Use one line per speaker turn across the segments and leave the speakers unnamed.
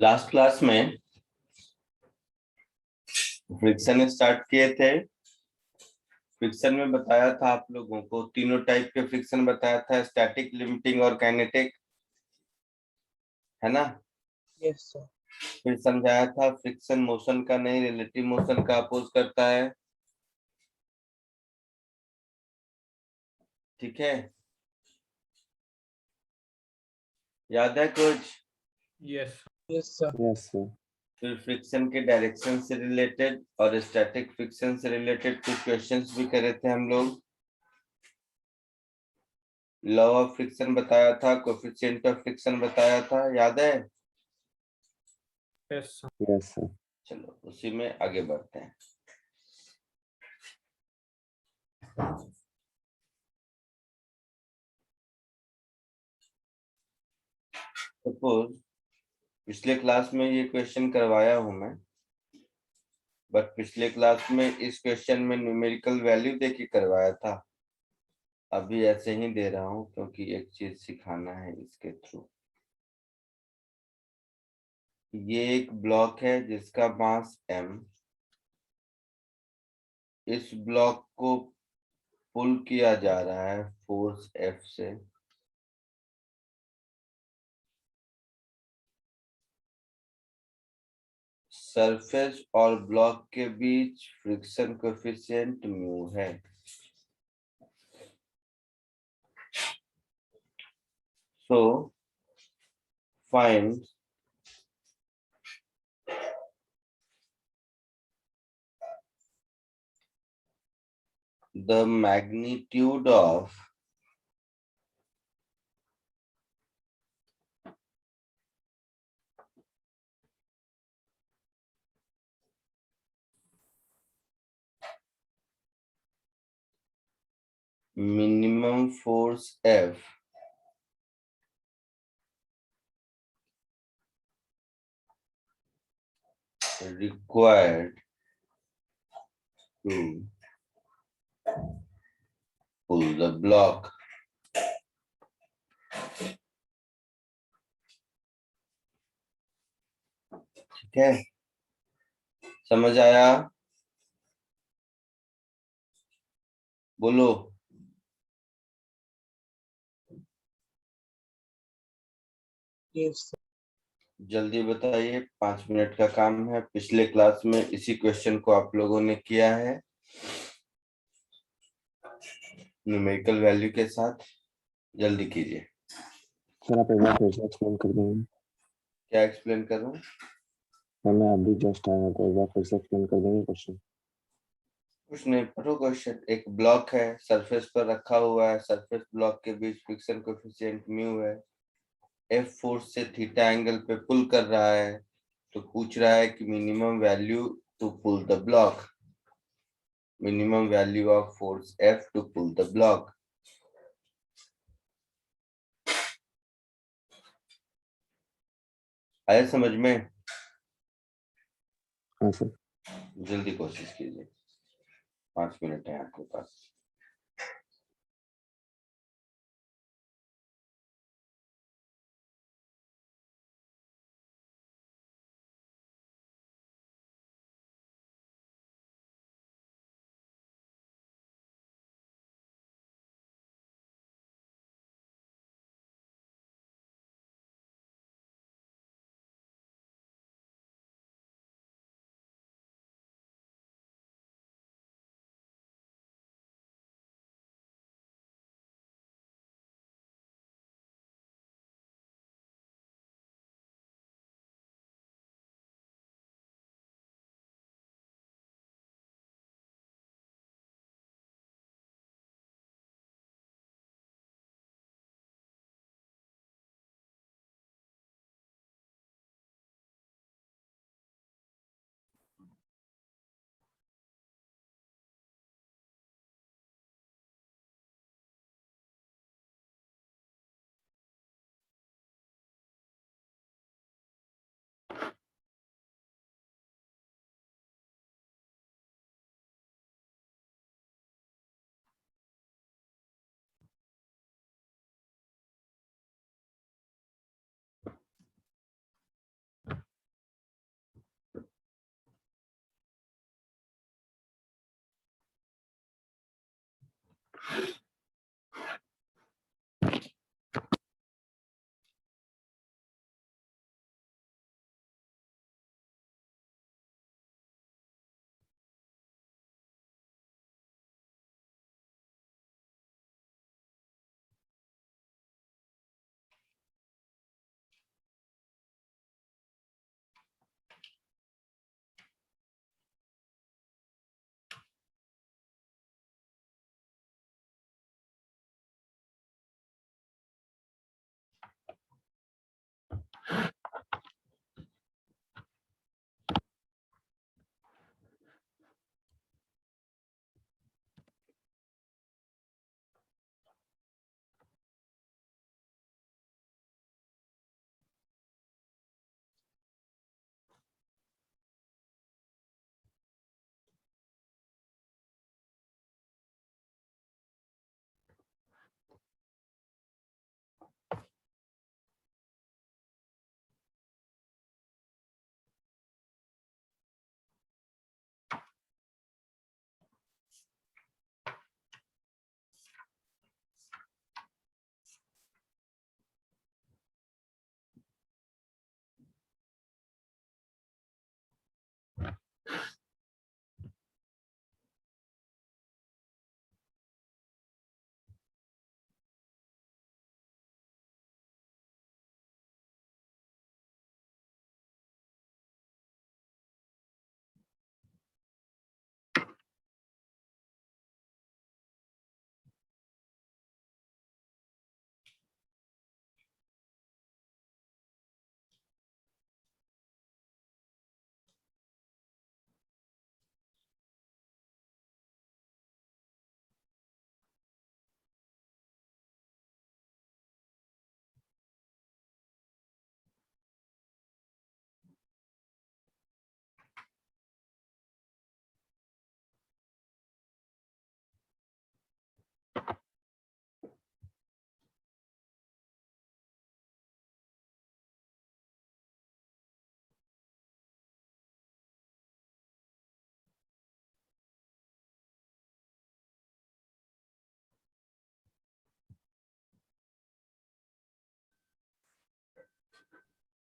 Last class में friction start किए थे। फ्रिक्शन में बताया था आप लोगों को तीनों टाइप के फ्रिक्शन बताया था, स्टैटिक, लिमिटिंग और काइनेटिक, है ना।
Yes sir.
फिर समझाया था फ्रिक्शन मोशन का नहीं, रिलेटिव मोशन का अपोज करता है। ठीक है, याद है कुछ?
Yes
yes sir.
Yes sir.
फिर फ्रिक्शन के डायरेक्शन से रिलेटेड और स्टैटिक फ्रिक्शन से रिलेटेड कुछ क्वेश्चंस भी करे थे हम लोग। लॉ ऑफ फ्रिक्शन बताया था, कोएफिशिएंट ऑफ फ्रिक्शन बताया था, याद है?
Yes
yes sir.
चलो उसी में आगे बढ़ते हैं। सपोज पिछले क्लास में ये क्वेश्चन करवाया हूं मैं, बट पिछले क्लास में इस क्वेश्चन में न्यूमेरिकल वैल्यू दे के करवाया था। अभी ऐसे ही दे रहा हूं क्योंकि एक चीज सिखाना है इसके थ्रू। ये एक ब्लॉक है जिसका मास m। इस ब्लॉक को पुल किया जा रहा है फोर्स F से। सरफेस और ब्लॉक के बीच फ्रिक्शन कोएफिशिएंट म्यू है। So find the magnitude of minimum force F required to pull the block। ठीक है, समझ आया? बोलो।
Yes sir.
जल्दी बताइए, 5 मिनट का काम है। पिछले क्लास में इसी क्वेश्चन को आप लोगों ने किया है न्यूमेरिकल वैल्यू के साथ। जल्दी कीजिए।
सर आप एक बार फिर से एक्सप्लेन कर देंगे?
क्या एक्सप्लेन करूं?
सर मैं अभी जस्ट आया तो एक बार फिर से एक्सप्लेन कर देंगे क्वेश्चन?
कुछ नहीं, पढ़ो क्वेश्चन। एक ब्लॉक है, सरफेस पर रखा हुआ है, सरफेस ब्लॉक के बीच फ्रिक्शन कोएफिशिएंट म्यू है। एफ फोर्स से थीटा एंगल पे पुल कर रहा है, तो पूछ रहा है कि minimum value to pull the block, minimum value of force F to pull the block. आया समझ में?
हाँ सर।
जल्दी कोशिश कीजिए, 5 मिनट है आपके पास।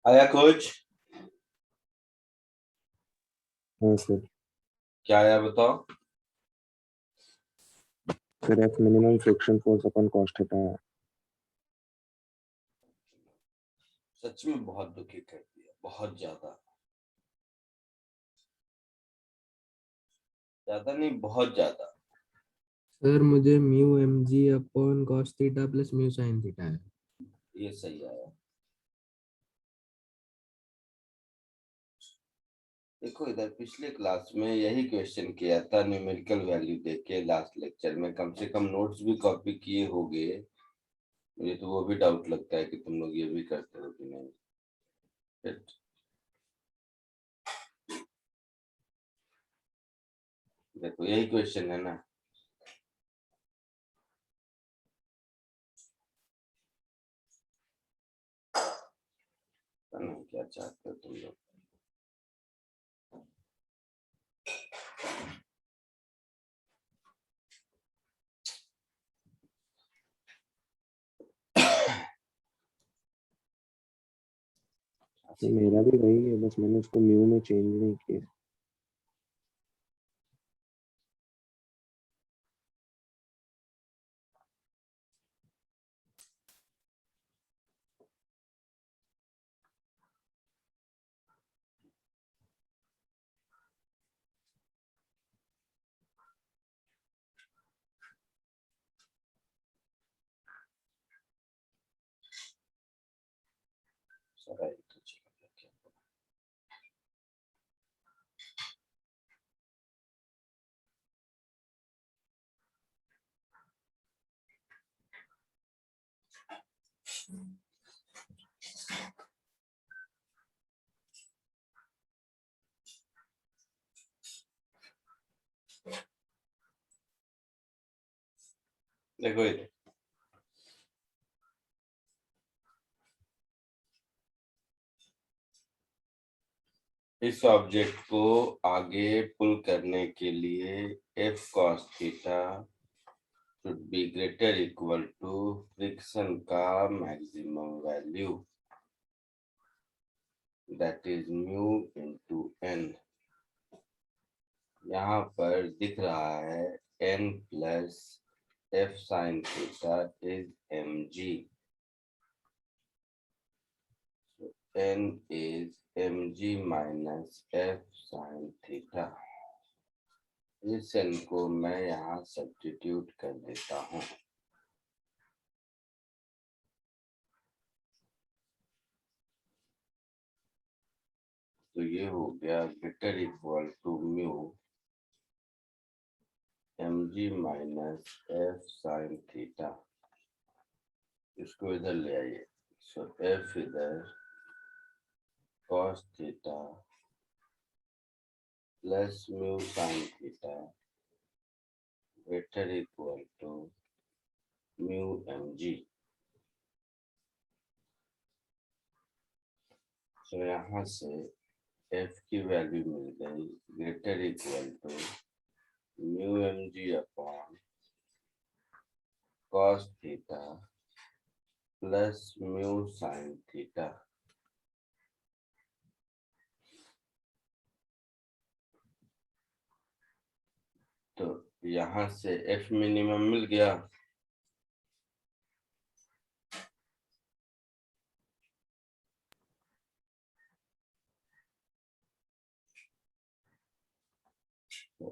आया कुछ?
हाँ सर।
क्या आया बताओ?
Sir F minimum friction force अपन कॉस्ट थीटा है।
सच में बहुत दुखी कर दिया, बहुत ज्यादा। ज्यादा नहीं, बहुत ज्यादा।
सर मुझे mu M G upon cos theta plus mu sine theta है।
ये सही आया। देखो इधर पिछले क्लास में यही क्वेश्चन किया था, न्यूमेरिकल वैल्यू देके लास्ट लेक्चर में। कम से कम नोट्स भी कॉपी किए होगे। मुझे तो वो भी डाउट लगता है कि तुम लोग ये भी करते हो कि नहीं। देखो यही क्वेश्चन है ना। पता नहीं क्या चाहते हो तुम लोग।
तो मेरा भी वही है, बस मैंने उसको म्यू में चेंज नहीं किया।
सारा एक तो चला गया क्या। देखो इधर इस ऑब्जेक्ट को आगे पुल करने के लिए F cos theta should be greater equal to friction का maximum value, that is mu into n. यहाँ पर दिख रहा है n plus f sin theta is mg. So n is mg minus f sin theta. इस n को मैं यहाँ सब्स्टिट्यूट कर देता हूँ. तो ये हो गया greater equal to mu mg minus f sin theta. इसको इधर ले आइए. सो f इधर cos theta plus mu sin theta greater equal to mu mg. So यहाँ से f की वैल्यू मिल गई greater equal to mu mg upon cos theta plus mu sin theta. तो यहाँ से f मिनिमम मिल गया.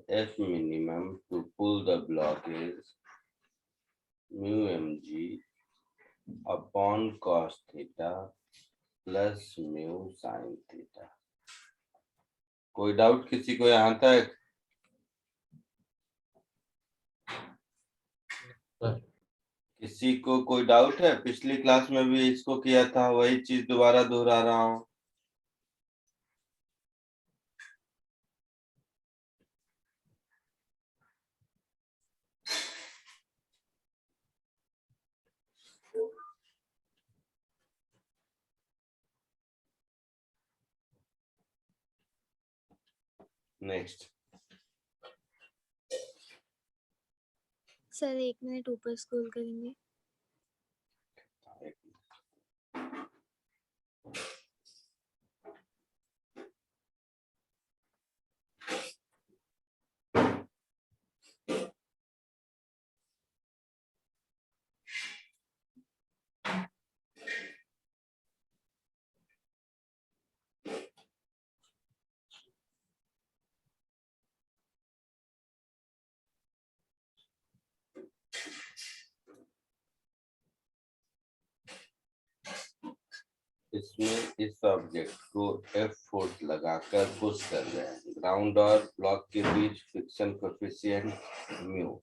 F minimum to pull the block is mu mg upon cos theta plus mu sin theta. कोई doubt किसी को यहाँ तक? किसी को कोई डाउट है? पिछली क्लास में भी इसको किया था, वही चीज दोबारा दोहरा रहा हूँ. नेक्स्ट.
सर 1 मिनट ऊपर स्क्रॉल करेंगे.
इसमें इस ऑब्जेक्ट को F फोर्स लगाकर पुश कर रहे हैं. ग्राउंड और ब्लॉक के बीच फ्रिक्शन कोएफिशिएंट म्यू.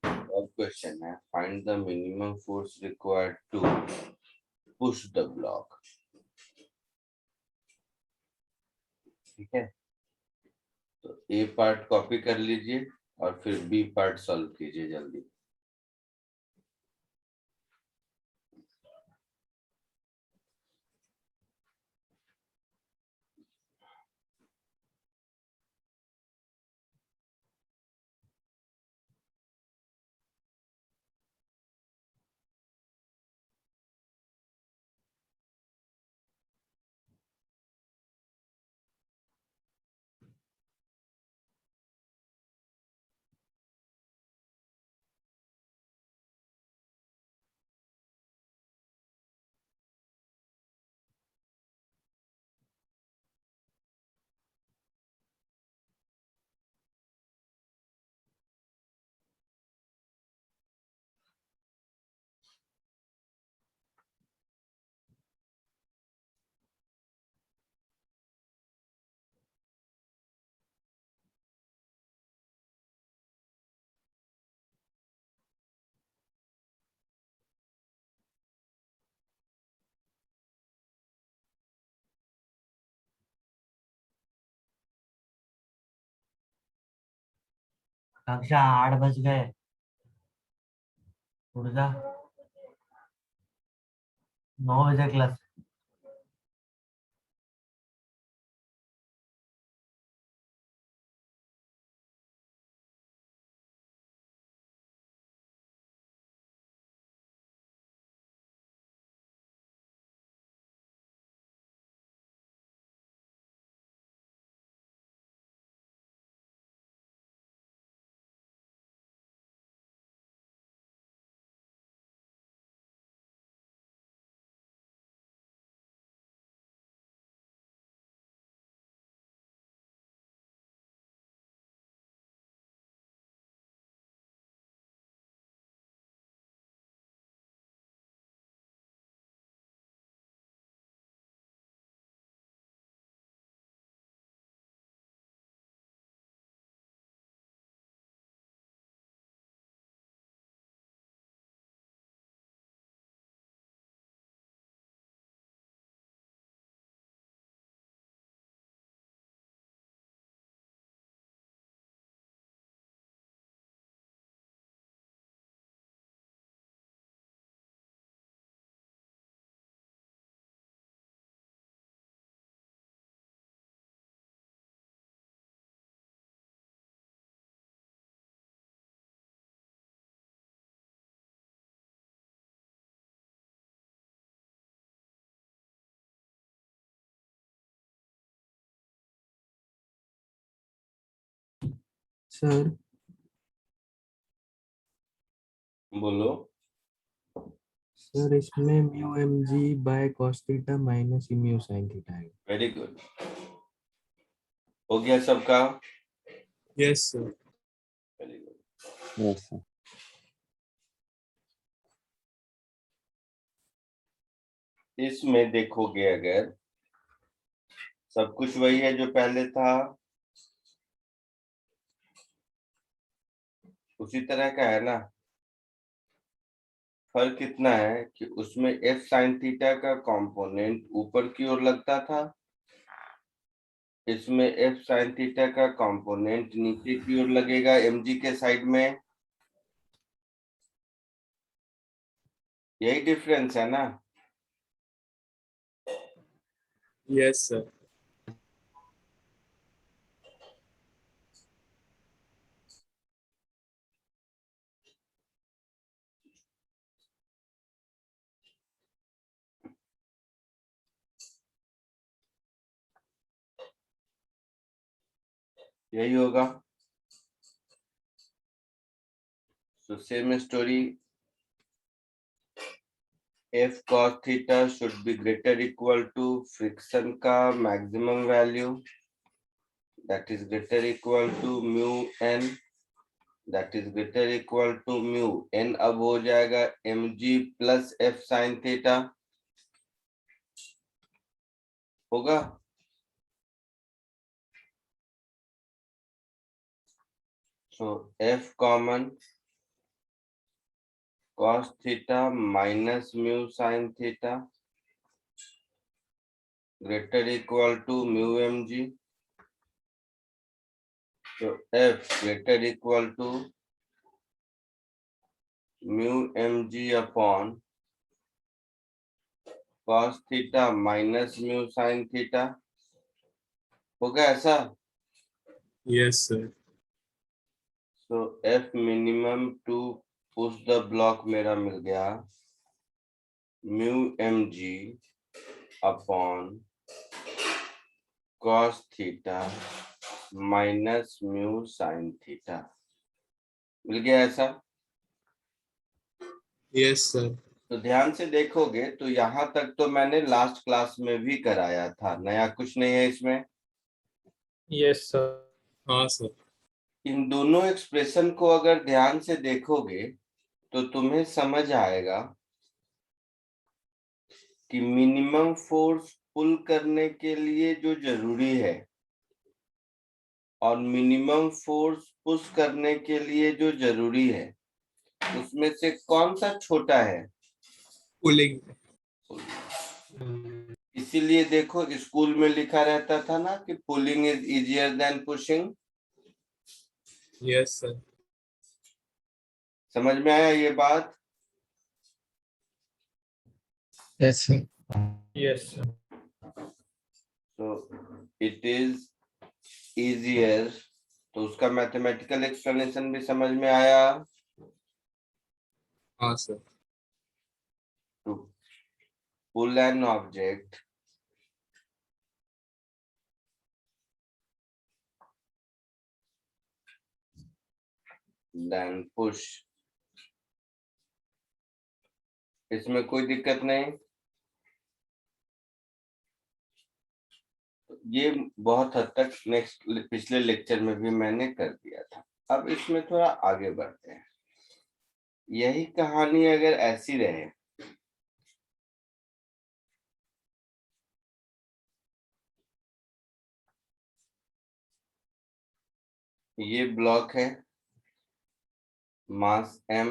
अब क्वेश्चन है find the minimum force required to push the block. ठीक है, तो ए पार्ट कॉपी कर लीजिए और फिर बी पार्ट सॉल्व कीजिए जल्दी.
कक्षा 8 बज गए. उठ जा. 9 बजे क्लास.
सर
बोलो।
सर इसमें mu M G by cos theta minus mu sine theta है।
वेरी गुड, हो गया सबका?
Yes, sir.
Very good.
Yes sir.
इसमें देखोगे अगर सब कुछ वही है जो पहले था, उसी तरह का है ना। फर्क कितना है कि उसमें एफ साइन थीटा का कंपोनेंट ऊपर की ओर लगता था, इसमें एफ साइन थीटा का कंपोनेंट नीचे की ओर लगेगा mg के साइड में। यही डिफरेंस है ना।
Yes, sir.
यही होगा। So same story. F cos theta should be greater equal to friction का maximum value, that is greater equal to mu n, that is greater equal to mu n। अब हो जाएगा mg plus f sin theta, होगा। So f common cos theta minus mu sin theta greater equal to mu mg। So f greater equal to mu mg upon cos theta minus mu sin theta, होगा ऐसा।
Yes, sir.
So f minimum to push the block मेरा मिल गया mu mg upon cos theta minus mu sin theta, मिल गया ऐसा।
Yes, sir.
तो ध्यान से देखोगे तो यहाँ तक तो मैंने लास्ट क्लास में भी कराया था, नया कुछ नहीं है इसमें।
Yes, sir. हाँ, sir.
इन दोनों एक्सप्रेशन को अगर ध्यान से देखोगे तो तुम्हें समझ आएगा कि मिनिमम फोर्स पुल करने के लिए जो जरूरी है और मिनिमम फोर्स पुश करने के लिए जो जरूरी है, उसमें से कौन सा छोटा है?
Pulling.
इसीलिए देखो स्कूल में लिखा रहता था ना कि pulling is easier than pushing.
Yes, sir.
समझ में आया ये बात?
Yes, sir. Yes, sir.
तो इट इज इजियर, तो उसका मैथमेटिकल एक्सप्लेनेशन भी समझ में आया।
हाँ, sir.
To pull an object then push, इसमें कोई दिक्कत नहीं। ये बहुत हद तक नेक्स्ट पिछले लेक्चर में भी मैंने कर दिया था। अब इसमें थोड़ा आगे बढ़ते हैं। यही कहानी अगर ऐसी रहे, ये ब्लॉक है, मास m,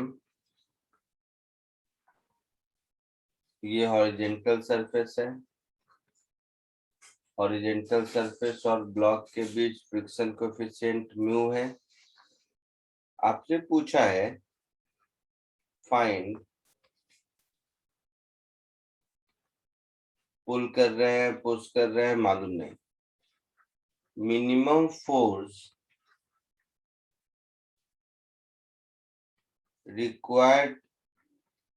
ये हॉरिजॉन्टल सरफेस है, हॉरिजॉन्टल सरफेस और ब्लॉक के बीच फ्रिक्शन कोएफिशिएंट म्यू है। आपसे पूछा है फाइंड, पुल कर रहे हैं पुश कर रहे हैं मालूम नहीं, minimum force required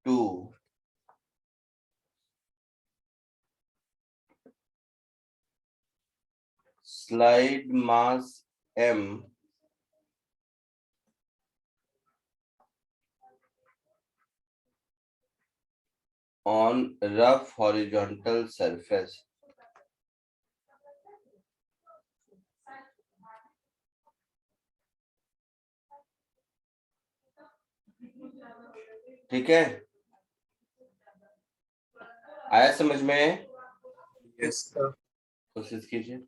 to slide mass m on rough horizontal surface. ठीक है, आया समझ में?
Yes, sir.
कोशिश कीजिए।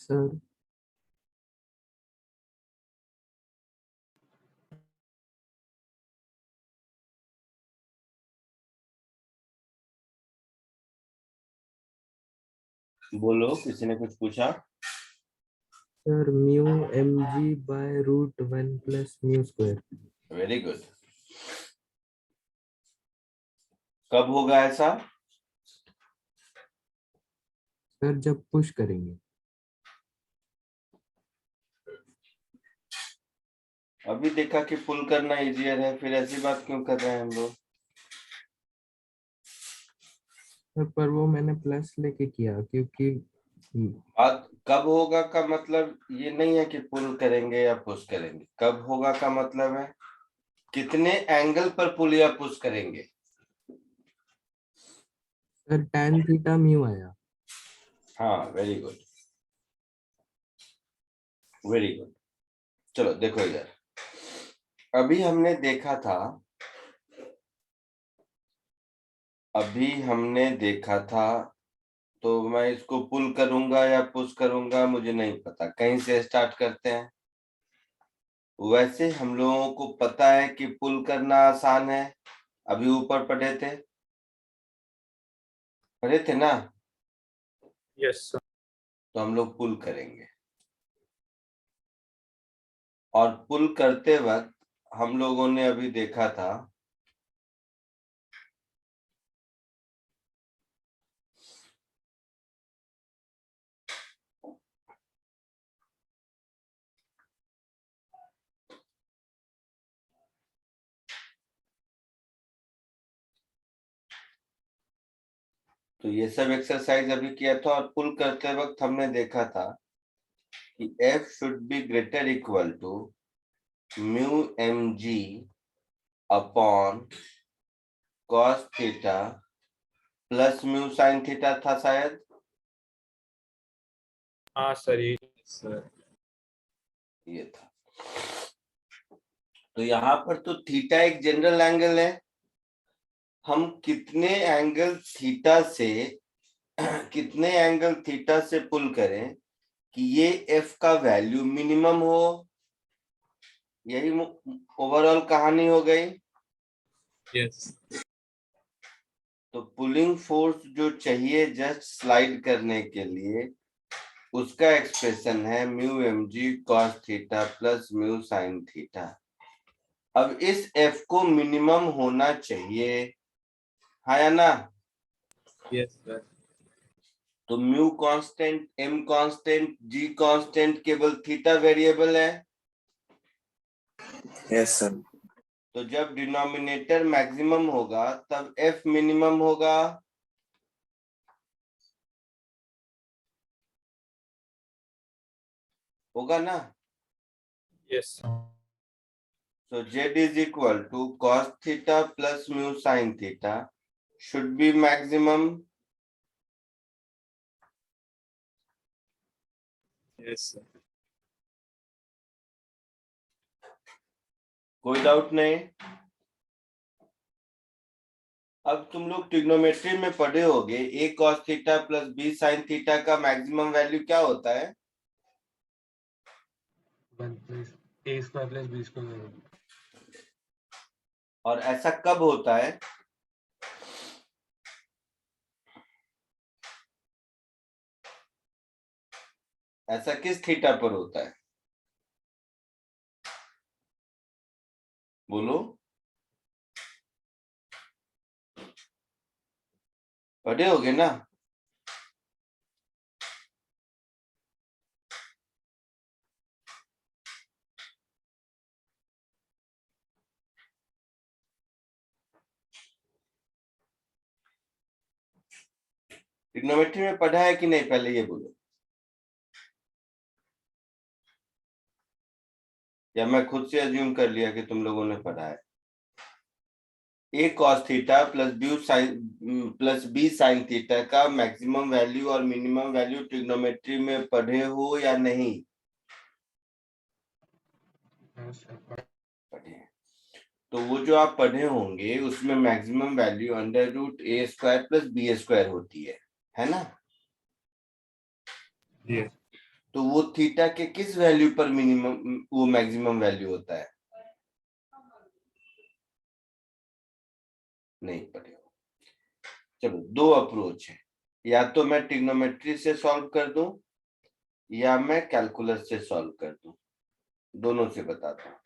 सर
बोलो, किसी ने कुछ पूछा?
Sir mu mg by root 1 plus mu square.
Very good. कब होगा ऐसा?
सर जब पुश करेंगे।
अभी देखा कि पुल करना इजियर है, फिर ऐसी बात क्यों कर रहे हैं हम लोग?
सर पर वो मैंने प्लस लेके किया क्योंकि
बात कब होगा का मतलब ये नहीं है कि पुल करेंगे या पुश करेंगे। कब होगा का मतलब है कितने एंगल पर पुल या पुश करेंगे।
सर tan थीटा म्यू आया।
हाँ, वेरी गुड, वेरी गुड। चलो देखो इधर, अभी हमने देखा था, तो मैं इसको पुल करूंगा या पुश करूंगा मुझे नहीं पता, कहीं से स्टार्ट करते हैं। वैसे हम लोगों को पता है कि पुल करना आसान है, अभी ऊपर पढ़े थे ना,
Yes, sir.
तो हम लोग पुल करेंगे। और पुल करते वक्त हम लोगों ने अभी देखा था तो ये सब एक्सरसाइज अभी किया था, और पुल करते वक्त हमने देखा था कि F should be greater equal to mu mg upon cos theta plus mu sin theta था शायद।
हाँ सर, ये सर
ये था। तो यहाँ पर तो थीटा एक जनरल एंगल है, हम कितने एंगल थीटा से पुल करें कि ये F का वैल्यू मिनिमम हो, यही ओवरऑल कहानी हो गई।
यस
तो पुलिंग फोर्स जो चाहिए जस्ट स्लाइड करने के लिए, उसका एक्सप्रेशन है mu mg cos theta plus mu sin theta. अब इस F को मिनिमम होना चाहिए, हाँ या ना?
यस सर
तो mu constant, m constant, g constant, केवल थीटा वेरिएबल है।
यस सर
तो जब डिनोमिनेटर मैक्सिमम होगा तब F मिनिमम होगा। होगा ना?
Yes
So Z is equal to cos theta plus mu sin theta should be maximum.
Yes sir
कोई डाउट नहीं? अब तुम लोग ट्रिग्नोमेट्री में पढ़े होगे a cos theta plus b sin theta का मैक्सिमम वैल्यू क्या होता है?
1 plus a square plus b square.
और ऐसा कब होता है? ऐसा किस थीटा पर होता है? बोलो, पढ़े होगे ना? ट्रिग्नोमेट्री में पढ़ा है कि नहीं, पहले ये बोलो, या मैं खुद से अज्यूम कर लिया कि तुम लोगों ने पढ़ा है? a cos theta plus b sin theta का मैक्सिमम वैल्यू और मिनिमम वैल्यू ट्रिग्नोमेट्री में पढ़े हो या नहीं? पढ़े हैं। तो वो जो आप पढ़े होंगे उसमें maximum value under root a square plus b square होती है ना?
यस
तो वो थीटा के किस वैल्यू पर मिनिमम वो मैक्सिमम वैल्यू होता है? नहीं पढ़े हो। चलो दो अप्रोच है, या तो मैं ट्रिग्नोमेट्री से सॉल्व कर दूं या मैं कैलकुलस से सॉल्व कर दूं, दोनों से बताता हूं।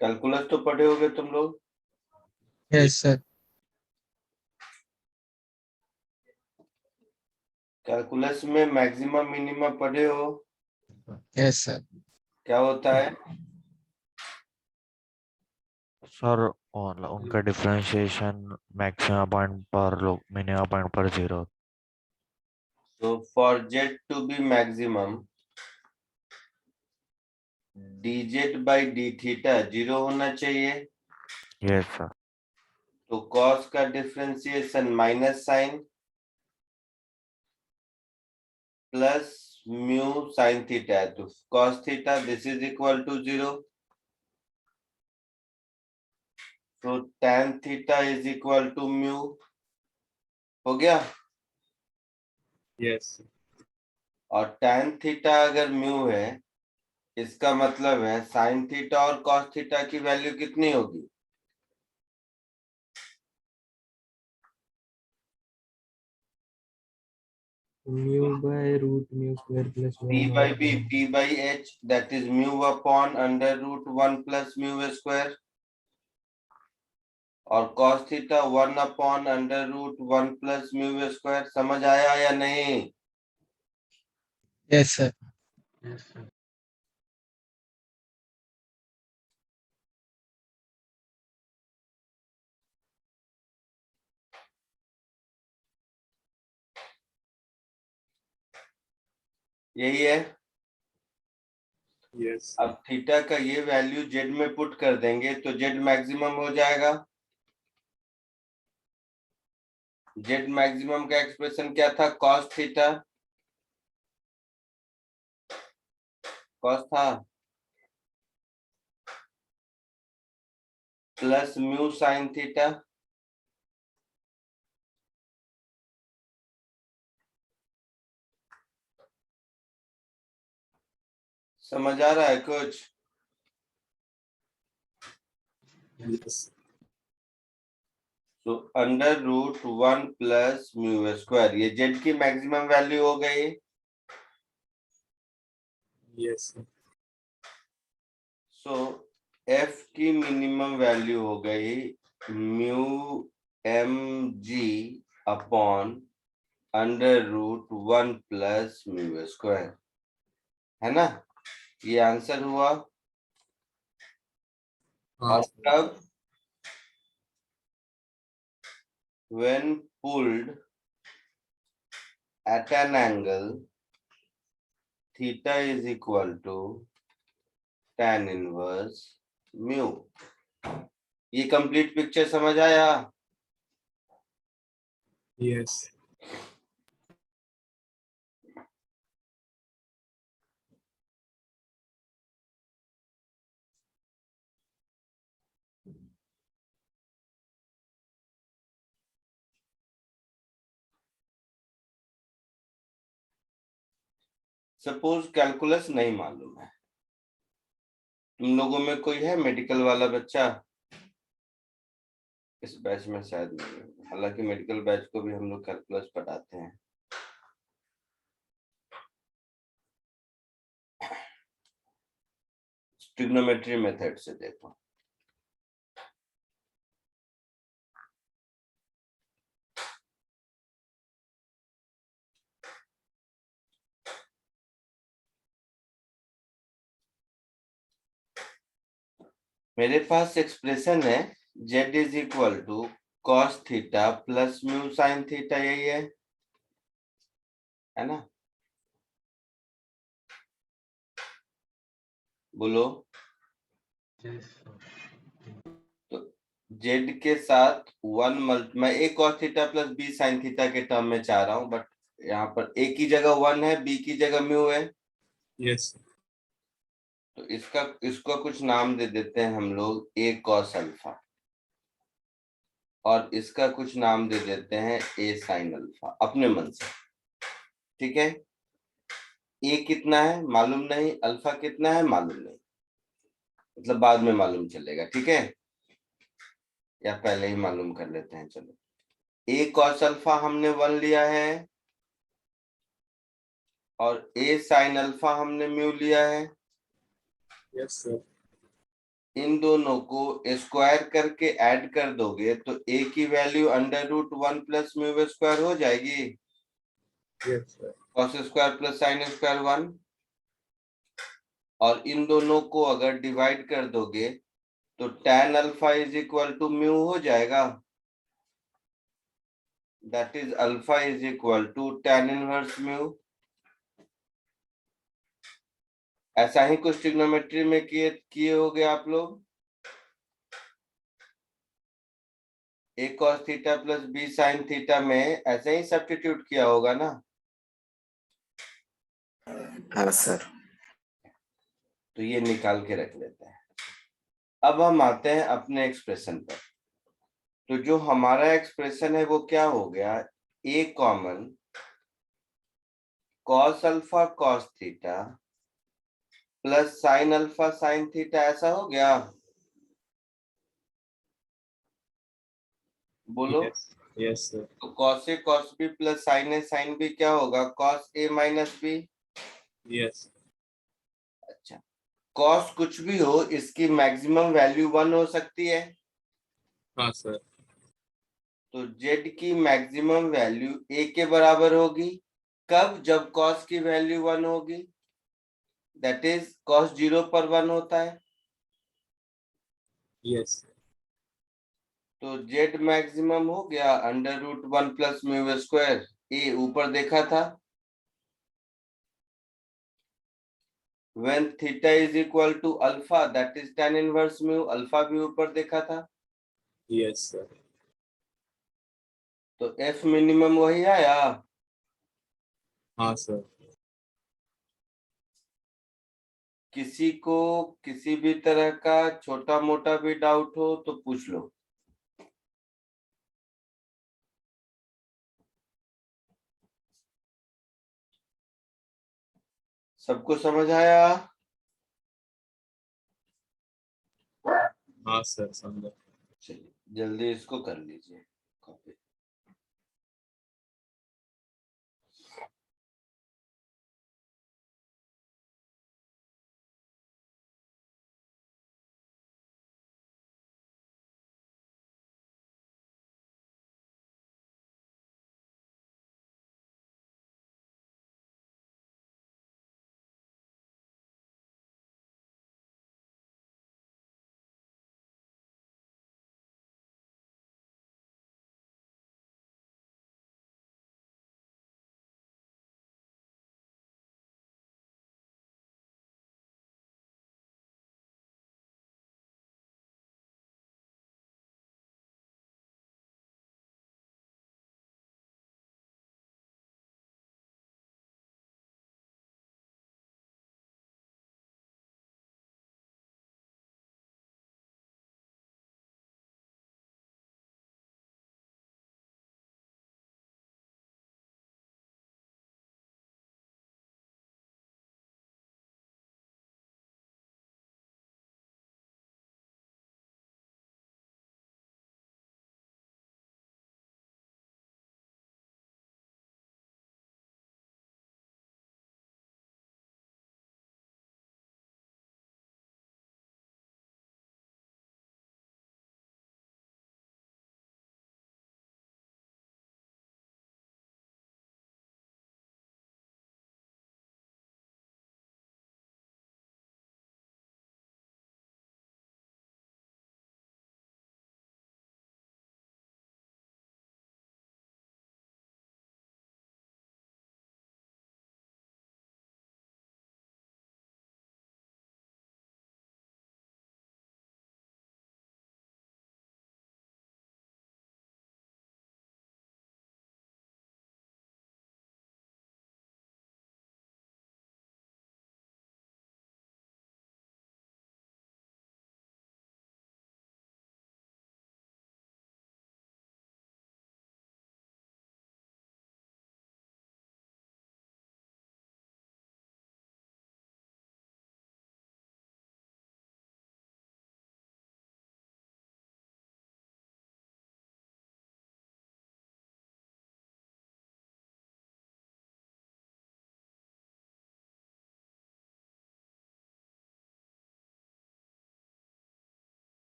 कैलकुलस तो पढ़े होगे तुम लोग?
Yes, sir.
कैलकुलस में मैक्सिमम मिनिमम पढ़े हो?
Yes, sir.
क्या होता है?
सर उनका डिफरेंशिएशन मैक्सिमम पॉइंट पर लोग मिनिमम पॉइंट पर 0।
तो for z to be maximum dz by d theta 0 होना चाहिए।
Yes sir.
तो कॉस का differentiation minus sine plus mu sine theta है, तो cos theta this is equal to 0। तो tan theta is equal to mu. हो गया?
Yes.
और tan थीटा अगर म्यू है, इसका मतलब है साइन थीटा और कॉस थीटा की वैल्यू कितनी होगी?
Mu by root mu square plus
p by b, p by h, that is mu upon under root 1 plus mu square, और cos theta 1 upon under root 1 plus mu square। समझ आया या नहीं?
Yes, sir.
यही है।
Yes.
अब theta का ये वैल्यू जेड में पुट कर देंगे तो जेड मैक्सिमम हो जाएगा। जेड मैक्सिमम का एक्सप्रेशन क्या था? कॉस थीटा, कॉस था, प्लस म्यू साइन थीटा। समझ आ रहा है कुछ?
Yes.
तो under root 1 plus mu square, ये जेड की मैक्सिमम वैल्यू हो गई।
Yes. Sir.
सो एफ की मिनिमम वैल्यू हो गई mu M G upon under root 1 plus mu square, है ना? ये आंसर हुआ। और तब when pulled at an angle theta is equal to tan inverse mu। ये कंप्लीट पिक्चर समझ आया?
Yes.
सपोज कैलकुलस नहीं मालूम है, तुम लोगों में कोई है मेडिकल वाला बच्चा? इस बैच में शायद नहीं है, हालांकि मेडिकल बैच को भी हम लोग कैलकुलस पढ़ाते हैं। ट्रिग्नोमेट्री मेथड से देखो। मेरे पास एक्सप्रेशन है z is equal to cos theta plus mu sine theta, यही है ना? बोलो। तो z के साथ 1 मैं a cos theta plus b sine theta के टर्म में चाह रहा हूं, बट यहाँ पर a की जगह 1 है, b की जगह म्यू है।
Yes.
तो इसको कुछ नाम दे देते हैं हम लोग a cos अल्फा। और इसका कुछ नाम दे देते हैं ए साइन अल्फा अपने मन से। ठीक है, ए कितना है मालूम नहीं, अल्फा कितना है मालूम नहीं, मतलब बाद में मालूम चलेगा। ठीक है, या पहले ही मालूम कर लेते हैं। चलो, ए कॉस अल्फा हमने 1 लिया है और ए साइन अल्फा हमने म्यू लिया है।
Yes, sir.
इन दोनों को स्क्वायर करके ऐड कर दोगे तो ए की वैल्यू √1 प्लस म्यू स्क्वायर हो जाएगी।
Yes, sir.
Cos square plus sine square 1, और इन दोनों को अगर डिवाइड कर दोगे तो tan alpha is equal to mu हो जाएगा। That is alpha is equal to tan inverse mu. ऐसा ही कुछ ट्रिग्नोमेट्री में किए होगे आप लोग। A cos theta plus b sine theta में ऐसे ही सब्स्टिट्यूट किया होगा ना।
हाँ सर।
तो ये निकाल के रख लेते हैं। अब हम आते हैं अपने एक्सप्रेशन पर। तो जो हमारा एक्सप्रेशन है वो क्या हो गया, a common cos alpha cos theta plus sine alpha sine theta, ऐसा हो गया। बोलो।
Yes. Yes, sir.
तो cos A cos B plus sine A sine B क्या होगा, cos A minus B.
Yes.
अच्छा, कॉस कुछ भी हो इसकी मैक्सिमम वैल्यू 1 हो सकती है।
हाँ सर।
तो z की मैक्सिमम वैल्यू a के बराबर होगी। कब, जब cos की वैल्यू 1 होगी, दैट इज cos 0 पर 1 होता है।
Yes.
तो z मैक्सिमम हो गया √1 प्लस म्यू स्क्वायर। ए ऊपर देखा था, when theta is equal to alpha that is tan inverse mu, alpha भी ऊपर देखा था।
Yes, sir.
तो f मिनिमम वही आया।
हाँ सर।
किसी को किसी भी तरह का छोटा मोटा भी डाउट हो तो पूछ लो। सबको समझ आया?
हाँ सर, समझा।
चलिए जल्दी इसको कर लीजिए कॉपी।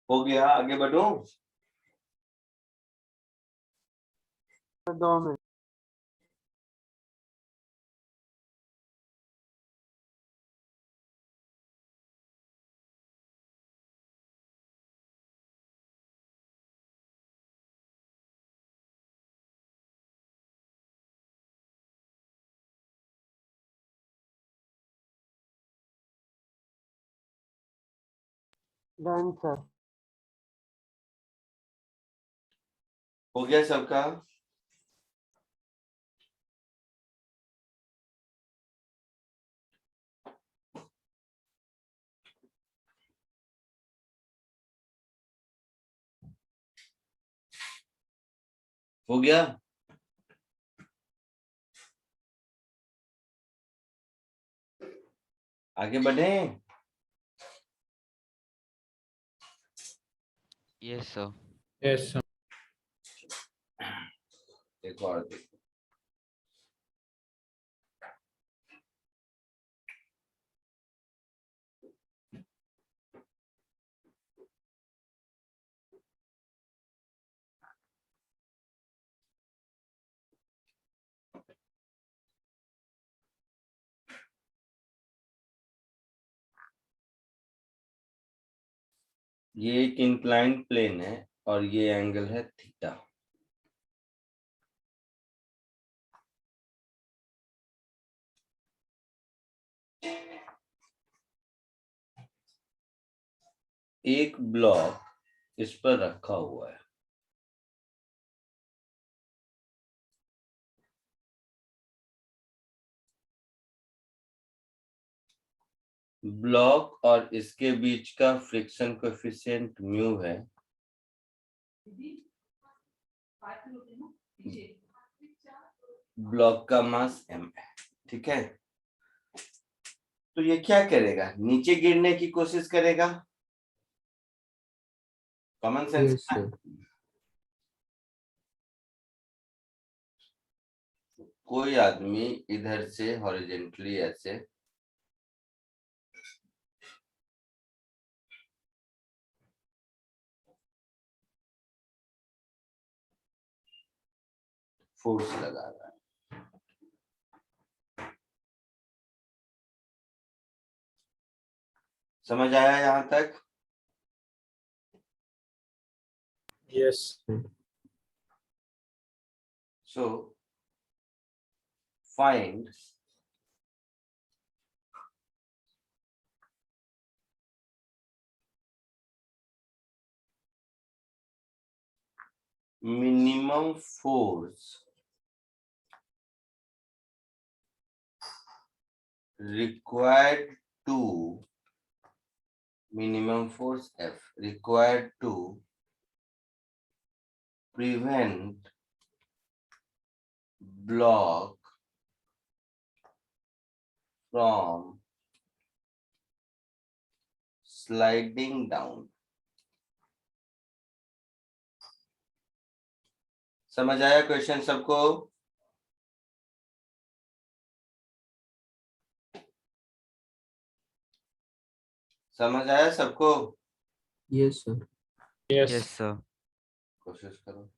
हो गया, आगे बढ़ो। हो गया सबका? हो गया? आगे बढ़े?
Yes, sir.
Yes, sir.
एक और देखो। ये एक इंक्लाइंड प्लेन है और ये एंगल है थीटा। एक ब्लॉक इस पर रखा हुआ है। ब्लॉक और इसके बीच का फ्रिक्शन कोएफिशिएंट म्यू है। ब्लॉक का मास m है, ठीक है। तो ये क्या करेगा? नीचे गिरने की कोशिश करेगा। Common sense.
Yes, sir.
कोई आदमी इधर से हॉरिजॉन्टली ऐसे फोर्स लगा रहा है। समझ आया यहां तक?
Yes.
So find minimum force required to minimum force F required to prevent block from sliding down। समझ आया क्वेश्चन सबको? समझ आया सबको?
Yes, sir.
Yes.
Yes, sir.
कोशिश करो।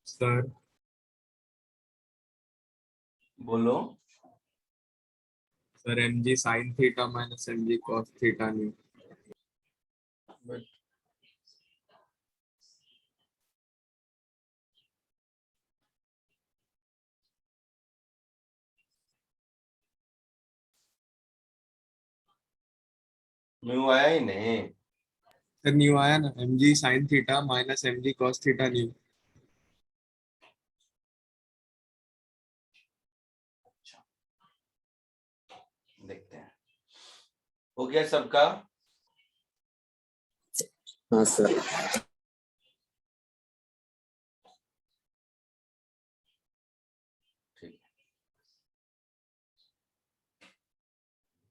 सर
बोलो।
Sir mg sin theta minus mg cos theta new.
Mu आया ही नहीं।
सर न्यू आया ना, mg sin theta minus mg cos theta new.
देखते हैं हो गया सबका।
हाँ सर।
ठीक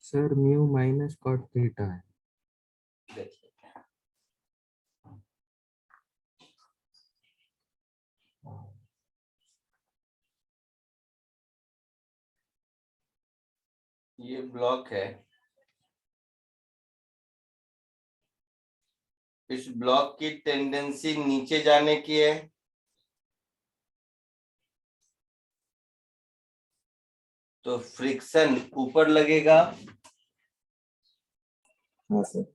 sir mu minus cot theta है।
है, देख लेते हैं। ये ब्लॉक है, इस ब्लॉक की टेंडेंसी नीचे जाने की है, तो फ्रिक्शन ऊपर लगेगा।
हाँ सर।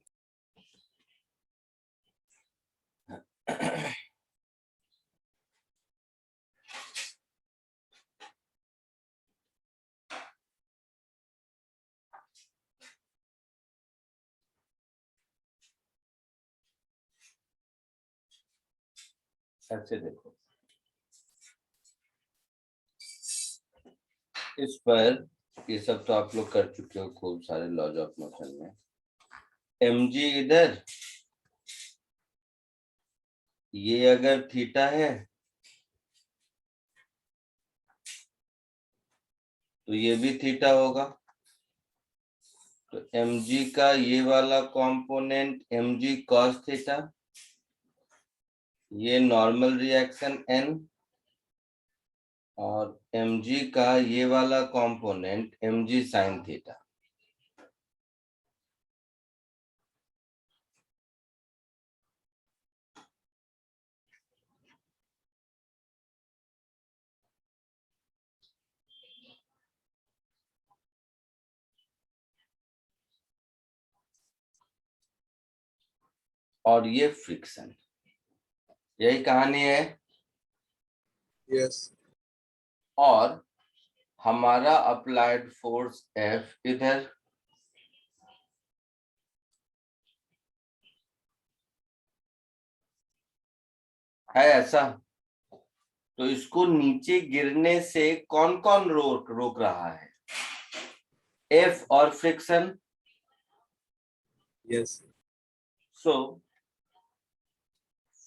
ऐसे देखो, इस पर ये सब तो आप लोग कर चुके हो खूब सारे लॉज ऑफ मोशन में। mg इधर, ये अगर थीटा है तो ये भी थीटा होगा। तो mg का ये वाला कंपोनेंट mg cos थीटा, ये नॉर्मल रिएक्शन n, और mg का ये वाला कंपोनेंट mg sin थीटा। और ये फ्रिक्शन, यही कहानी है।
यस।
और हमारा अप्लाइड फोर्स F इधर, है ऐसा, तो इसको नीचे गिरने से कौन कौन रोक रहा है? F और friction.
Yes.
So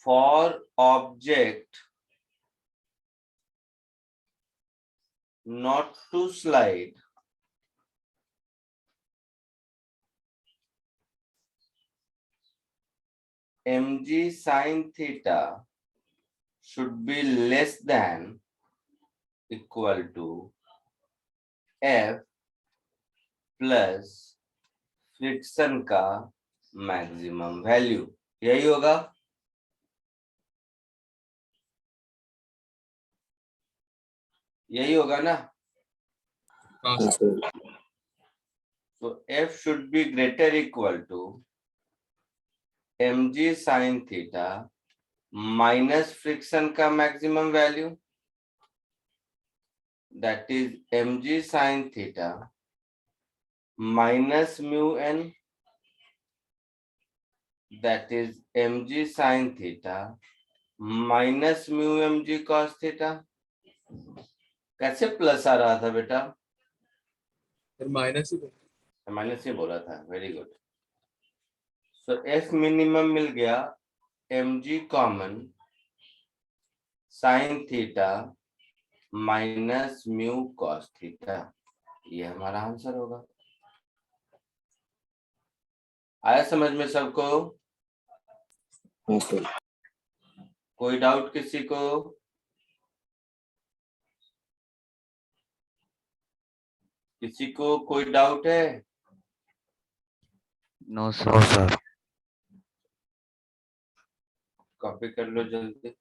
for object not to slide, mg sin theta should be less than equal to F plus friction का मैक्सिमम वैल्यू, यही होगा। यही होगा ना।
हाँ
हाँ
सर।
सर।
तो F should be greater equal to mg sin theta minus friction का maximum value, that is mg sin theta minus mu n, that is mg sin theta minus mu mg cos theta। कैसे plus आ रहा था बेटा?
Sir minus ही।
Minus ही बोला था, very good. सो F minimum मिल गया, mg common sin theta minus mu cos theta, ये हमारा answer होगा। आया समझ में सबको?
हाँ सर।
कोई डाउट किसी को? किसी को कोई डाउट है?
No sir.
कॉपी कर लो जल्दी।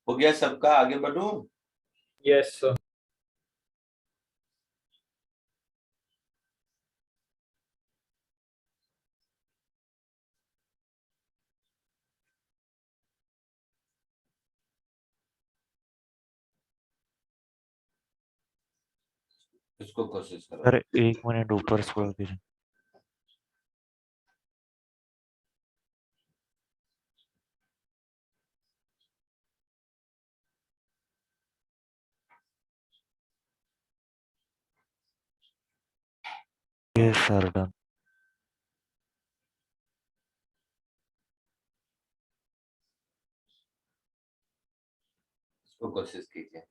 हो गया सबका, आगे बढ़ूं?
Yes, sir.
इसको कोशिश करो।
सर 1 मिनट ऊपर स्क्रॉल कीजिए। Yes sir, done.
इसको कोशिश कीजिए।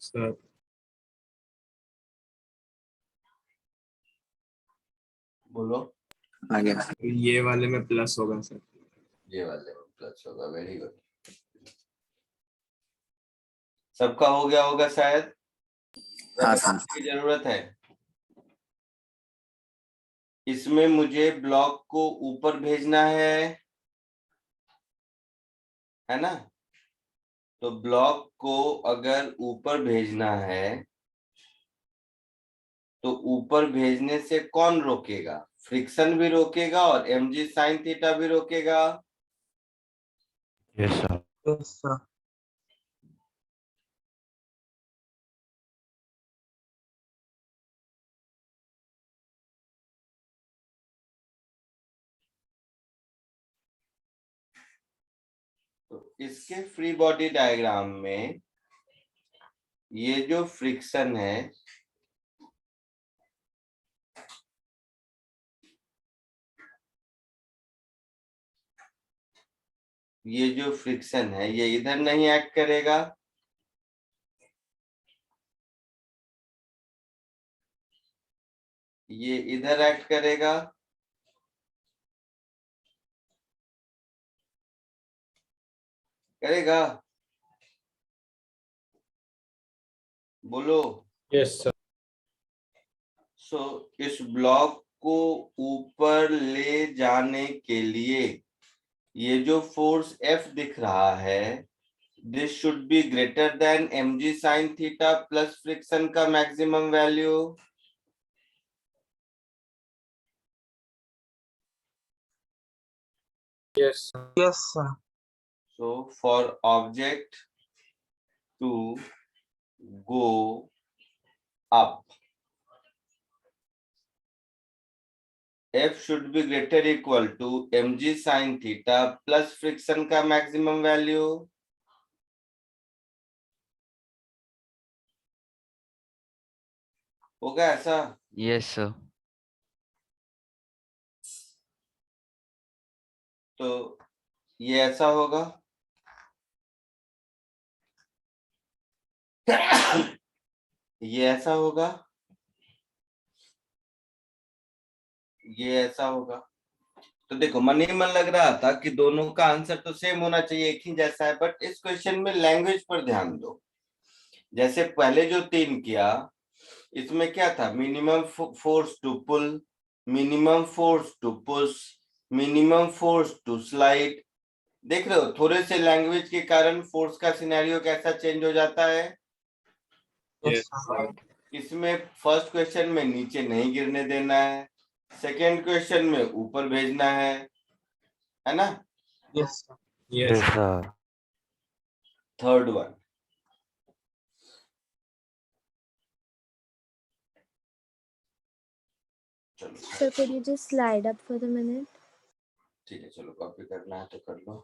सर
बोलो।
आ गया।
ये वाले में प्लस होगा सर।
ये वाले प्लस होगा, वेरी गुड। सबका हो गया होगा शायद।
हाँ सर।
की जरूरत है। इसमें मुझे ब्लॉक को ऊपर भेजना है ना? तो ब्लॉक को अगर ऊपर भेजना है तो ऊपर भेजने से कौन रोकेगा? फ्रिक्शन भी रोकेगा और mg sin थीटा भी रोकेगा।
Yes sir.
Yes sir.
तो इसके फ्री बॉडी डायग्राम में ये जो फ्रिक्शन है ये जो फ्रिक्शन है ये इधर नहीं एक्ट करेगा, ये इधर एक्ट करेगा, करेगा? बोलो।
Yes, sir.
सो इस ब्लॉक को ऊपर ले जाने के लिए ये जो फोर्स F दिख रहा है this should be greater than mg sin theta plus friction का maximum value.
Yes, sir.
Yes, sir.
So for object to go up, F should be greater equal to mg sin theta plus friction का maximum value। होगा ऐसा?
Yes, sir.
तो ये ऐसा होगा ये ऐसा होगा, ये ऐसा होगा। तो देखो मन ही मन लग रहा था कि दोनों का आंसर तो सेम होना चाहिए, एक ही जैसा है, बट इस क्वेश्चन में लैंग्वेज पर ध्यान दो। जैसे पहले जो 3 किया इसमें क्या था, minimum force to pull, minimum force to push, minimum force to slide. देख रहे हो थोड़े से लैंग्वेज के कारण फोर्स का सिनेरियो कैसा चेंज हो जाता है।
Yes, sir.
इसमें फर्स्ट क्वेश्चन में नीचे नहीं गिरने देना है, सेकेंड क्वेश्चन में ऊपर भेजना है ना?
Yes, sir.
Yes.
Yes, sir.
Third one, चलो
So could you just slide up for the minute?
ठीक है, चलो कॉपी करना है तो कर लो।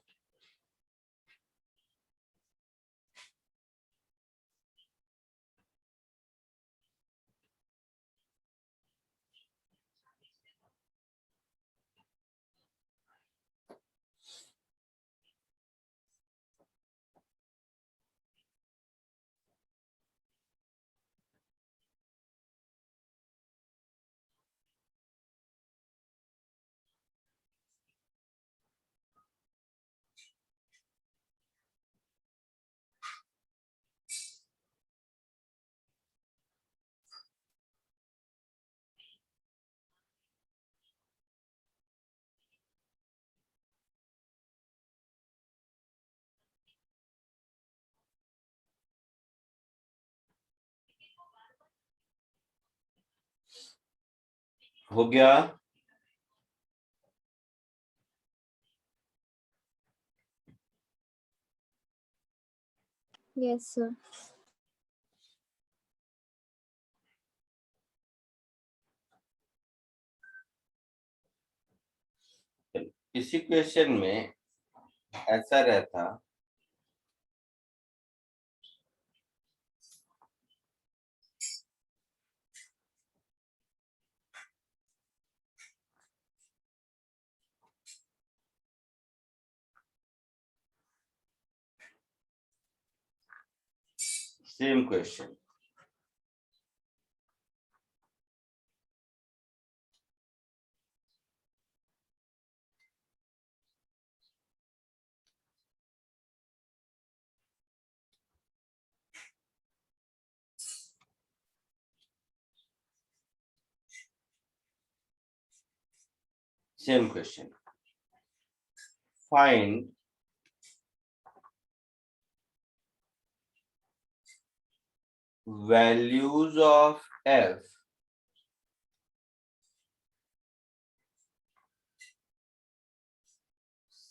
हो गया?
Yes, sir.
इसी क्वेश्चन में ऐसा रहता, same question, same question, find values of F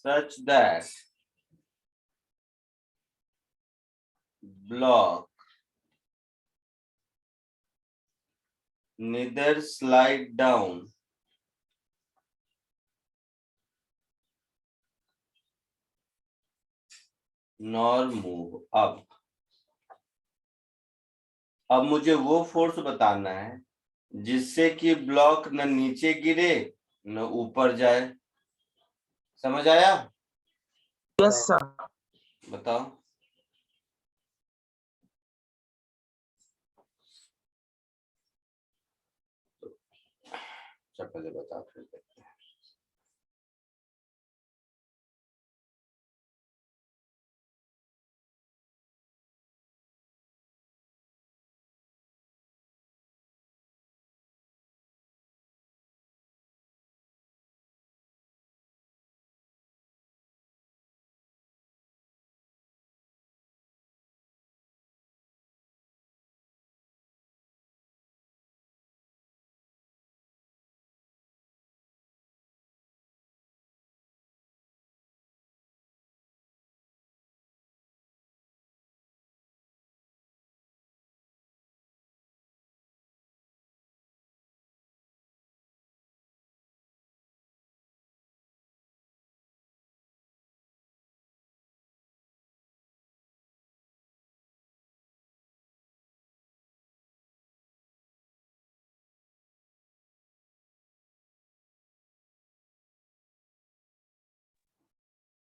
such that block neither slide down nor move up। अब मुझे वो फोर्स बताना है जिससे कि ब्लॉक न नीचे गिरे न ऊपर जाए। समझ आया?
Yes, sir.
बताओ। अच्छा पहले बताओ फिर देखते हैं।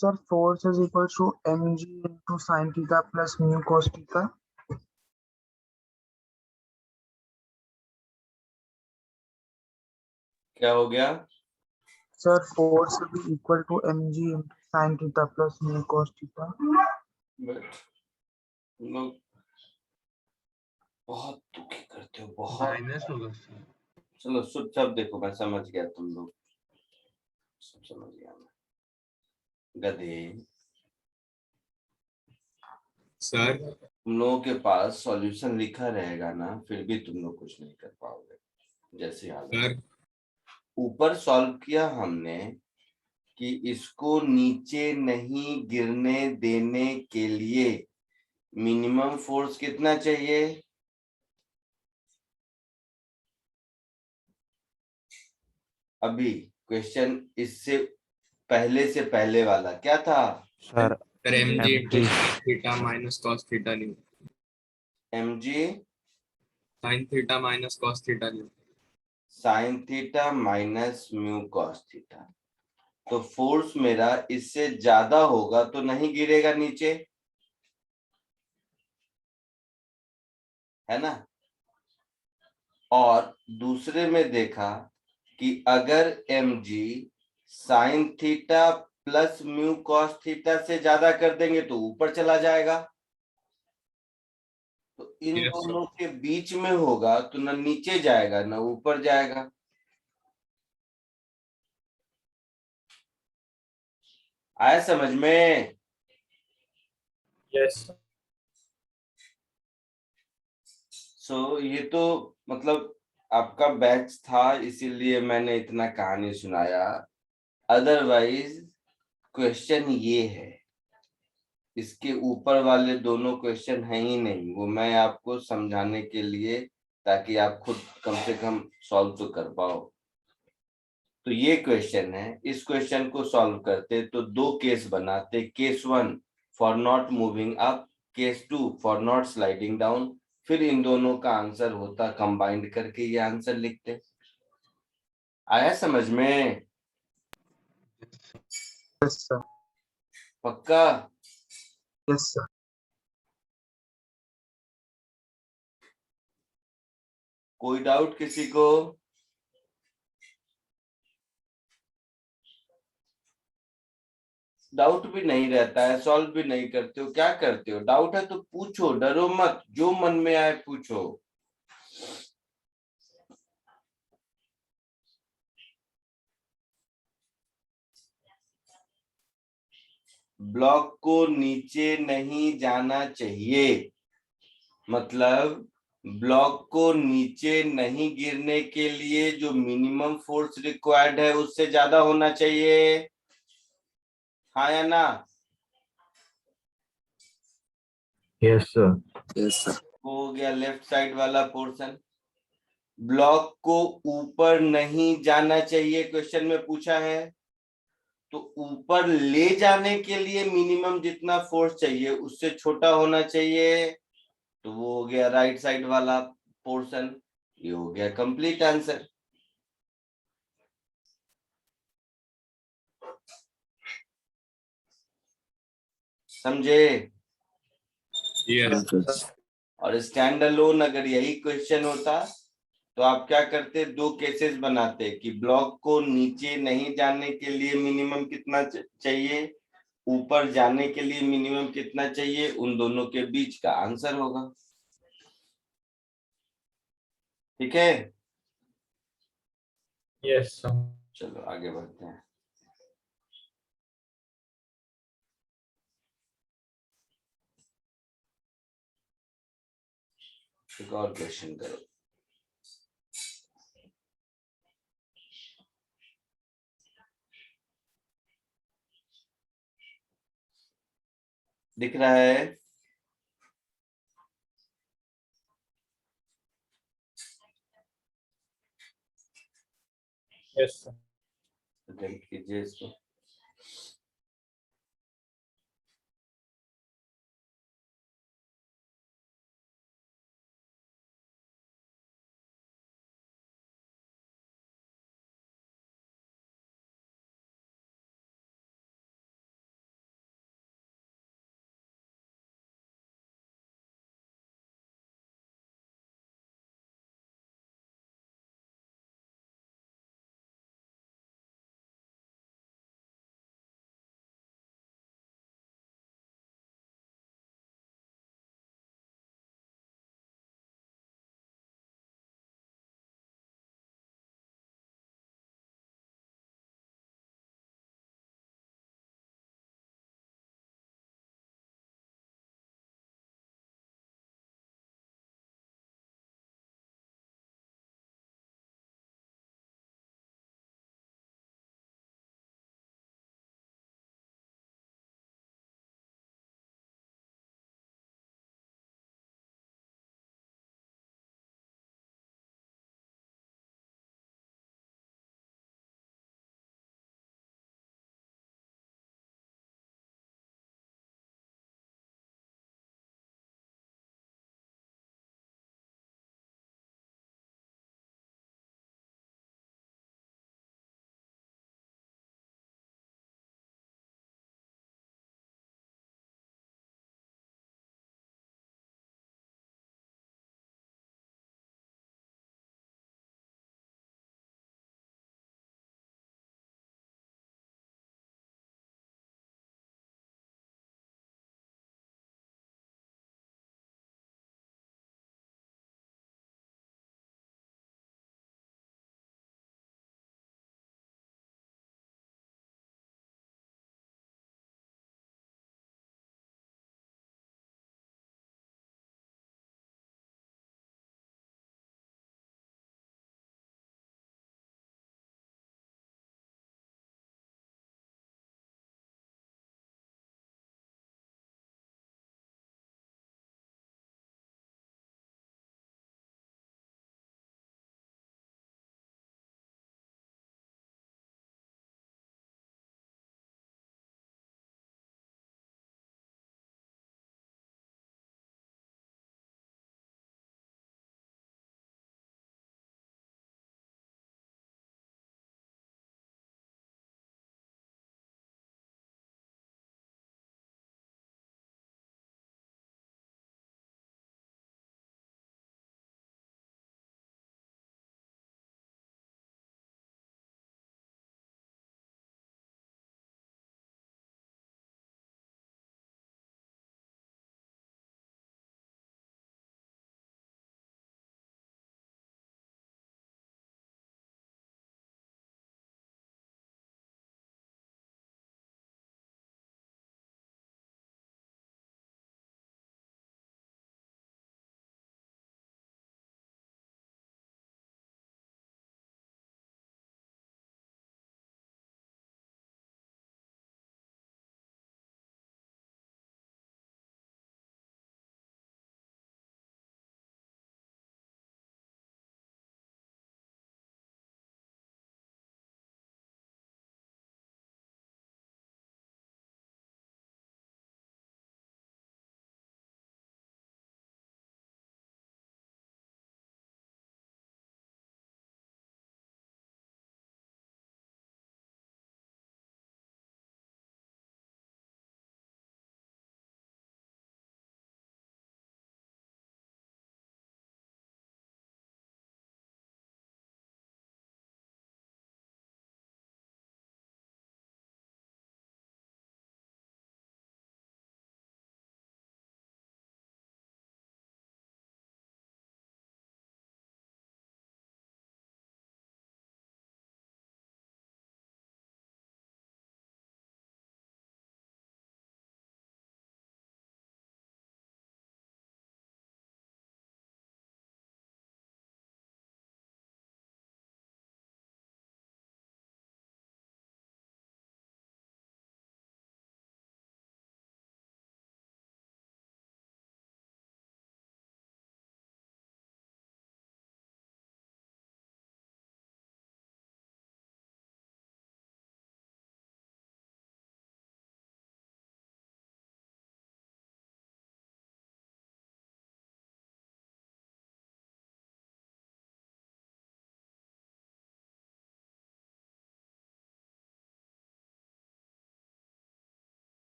Sir, force is equal to mg into sin theta plus mu cos theta.
क्या हो गया?
Sir, force will be equal to mg into sin theta plus mu cos theta.
But तुम लोग बहुत दुखी करते हो, बहुत।
माइनस होगा सर।
चलो सब देखो, मैं समझ गया, तुम लोग सब समझ गया मैं। गधे
सर
तुम लोगों के पास सॉल्यूशन लिखा रहेगा ना, फिर भी तुम लोग कुछ नहीं कर पाओगे। जैसे हालत ऊपर सॉल्व किया हमने कि इसको नीचे नहीं गिरने देने के लिए मिनिमम फोर्स कितना चाहिए? अभी क्वेश्चन इससे पहले वाला क्या था?
Sir
sir mg into
mg
sin theta minus cos theta new
mg
sin theta minus cos theta new
sine theta minus mu cos theta. तो फोर्स मेरा इससे ज्यादा होगा तो नहीं गिरेगा नीचे, है ना? और दूसरे में देखा कि अगर mg sine theta plus mu cos theta से ज्यादा कर देंगे तो ऊपर चला जाएगा। तो इन
Yes,
दोनों के बीच में होगा तो न नीचे जाएगा न ऊपर जाएगा। आया समझ में?
Yes.
सो ये तो मतलब आपका बैच था, इसीलिए मैंने इतना कहानी सुनाया। अदरवाइज क्वेश्चन ये है, इसके ऊपर वाले दोनों क्वेश्चन है ही नहीं। वो मैं आपको समझाने के लिए, ताकि आप खुद कम से कम सॉल्व तो कर पाओ। तो ये क्वेश्चन है, इस क्वेश्चन को सॉल्व करते तो दो केस बनाते। Case 1 for not moving up, case 2 for not sliding down. फिर इन दोनों का आंसर होता, कंबाइंड करके ये आंसर लिखते। आया समझ में?
Yes, sir.
पक्का?
Yes, sir.
कोई डाउट किसी को? डाउट भी नहीं रहता है, सॉल्व भी नहीं करते हो, क्या करते हो? डाउट है तो पूछो, डरो मत, जो मन में आए पूछो। ब्लॉक को नीचे नहीं जाना चाहिए, मतलब ब्लॉक को नीचे नहीं गिरने के लिए जो मिनिमम फोर्स रिक्वायर्ड है उससे ज्यादा होना चाहिए। हाँ या ना?
Yes, sir.
हो गया लेफ्ट साइड वाला पोर्शन। ब्लॉक को ऊपर नहीं जाना चाहिए, क्वेश्चन में पूछा है। तो ऊपर ले जाने के लिए मिनिमम जितना फोर्स चाहिए उससे छोटा होना चाहिए, तो वो हो गया राइट साइड वाला पोर्शन। ये हो गया कंप्लीट आंसर। समझे?
Yes, sir.
और स्टैंड अलोन अगर यही क्वेश्चन होता तो आप क्या करते, दो केसेस बनाते कि ब्लॉक को नीचे नहीं जाने के लिए मिनिमम कितना चाहिए, ऊपर जाने के लिए मिनिमम कितना चाहिए, उन दोनों के बीच का आंसर होगा। ठीक है,
Yes, sir.
चलो आगे बढ़ते हैं। एक और क्वेश्चन करो। दिख रहा है?
Yes, sir.
अटेम्प्ट कीजिए इसको।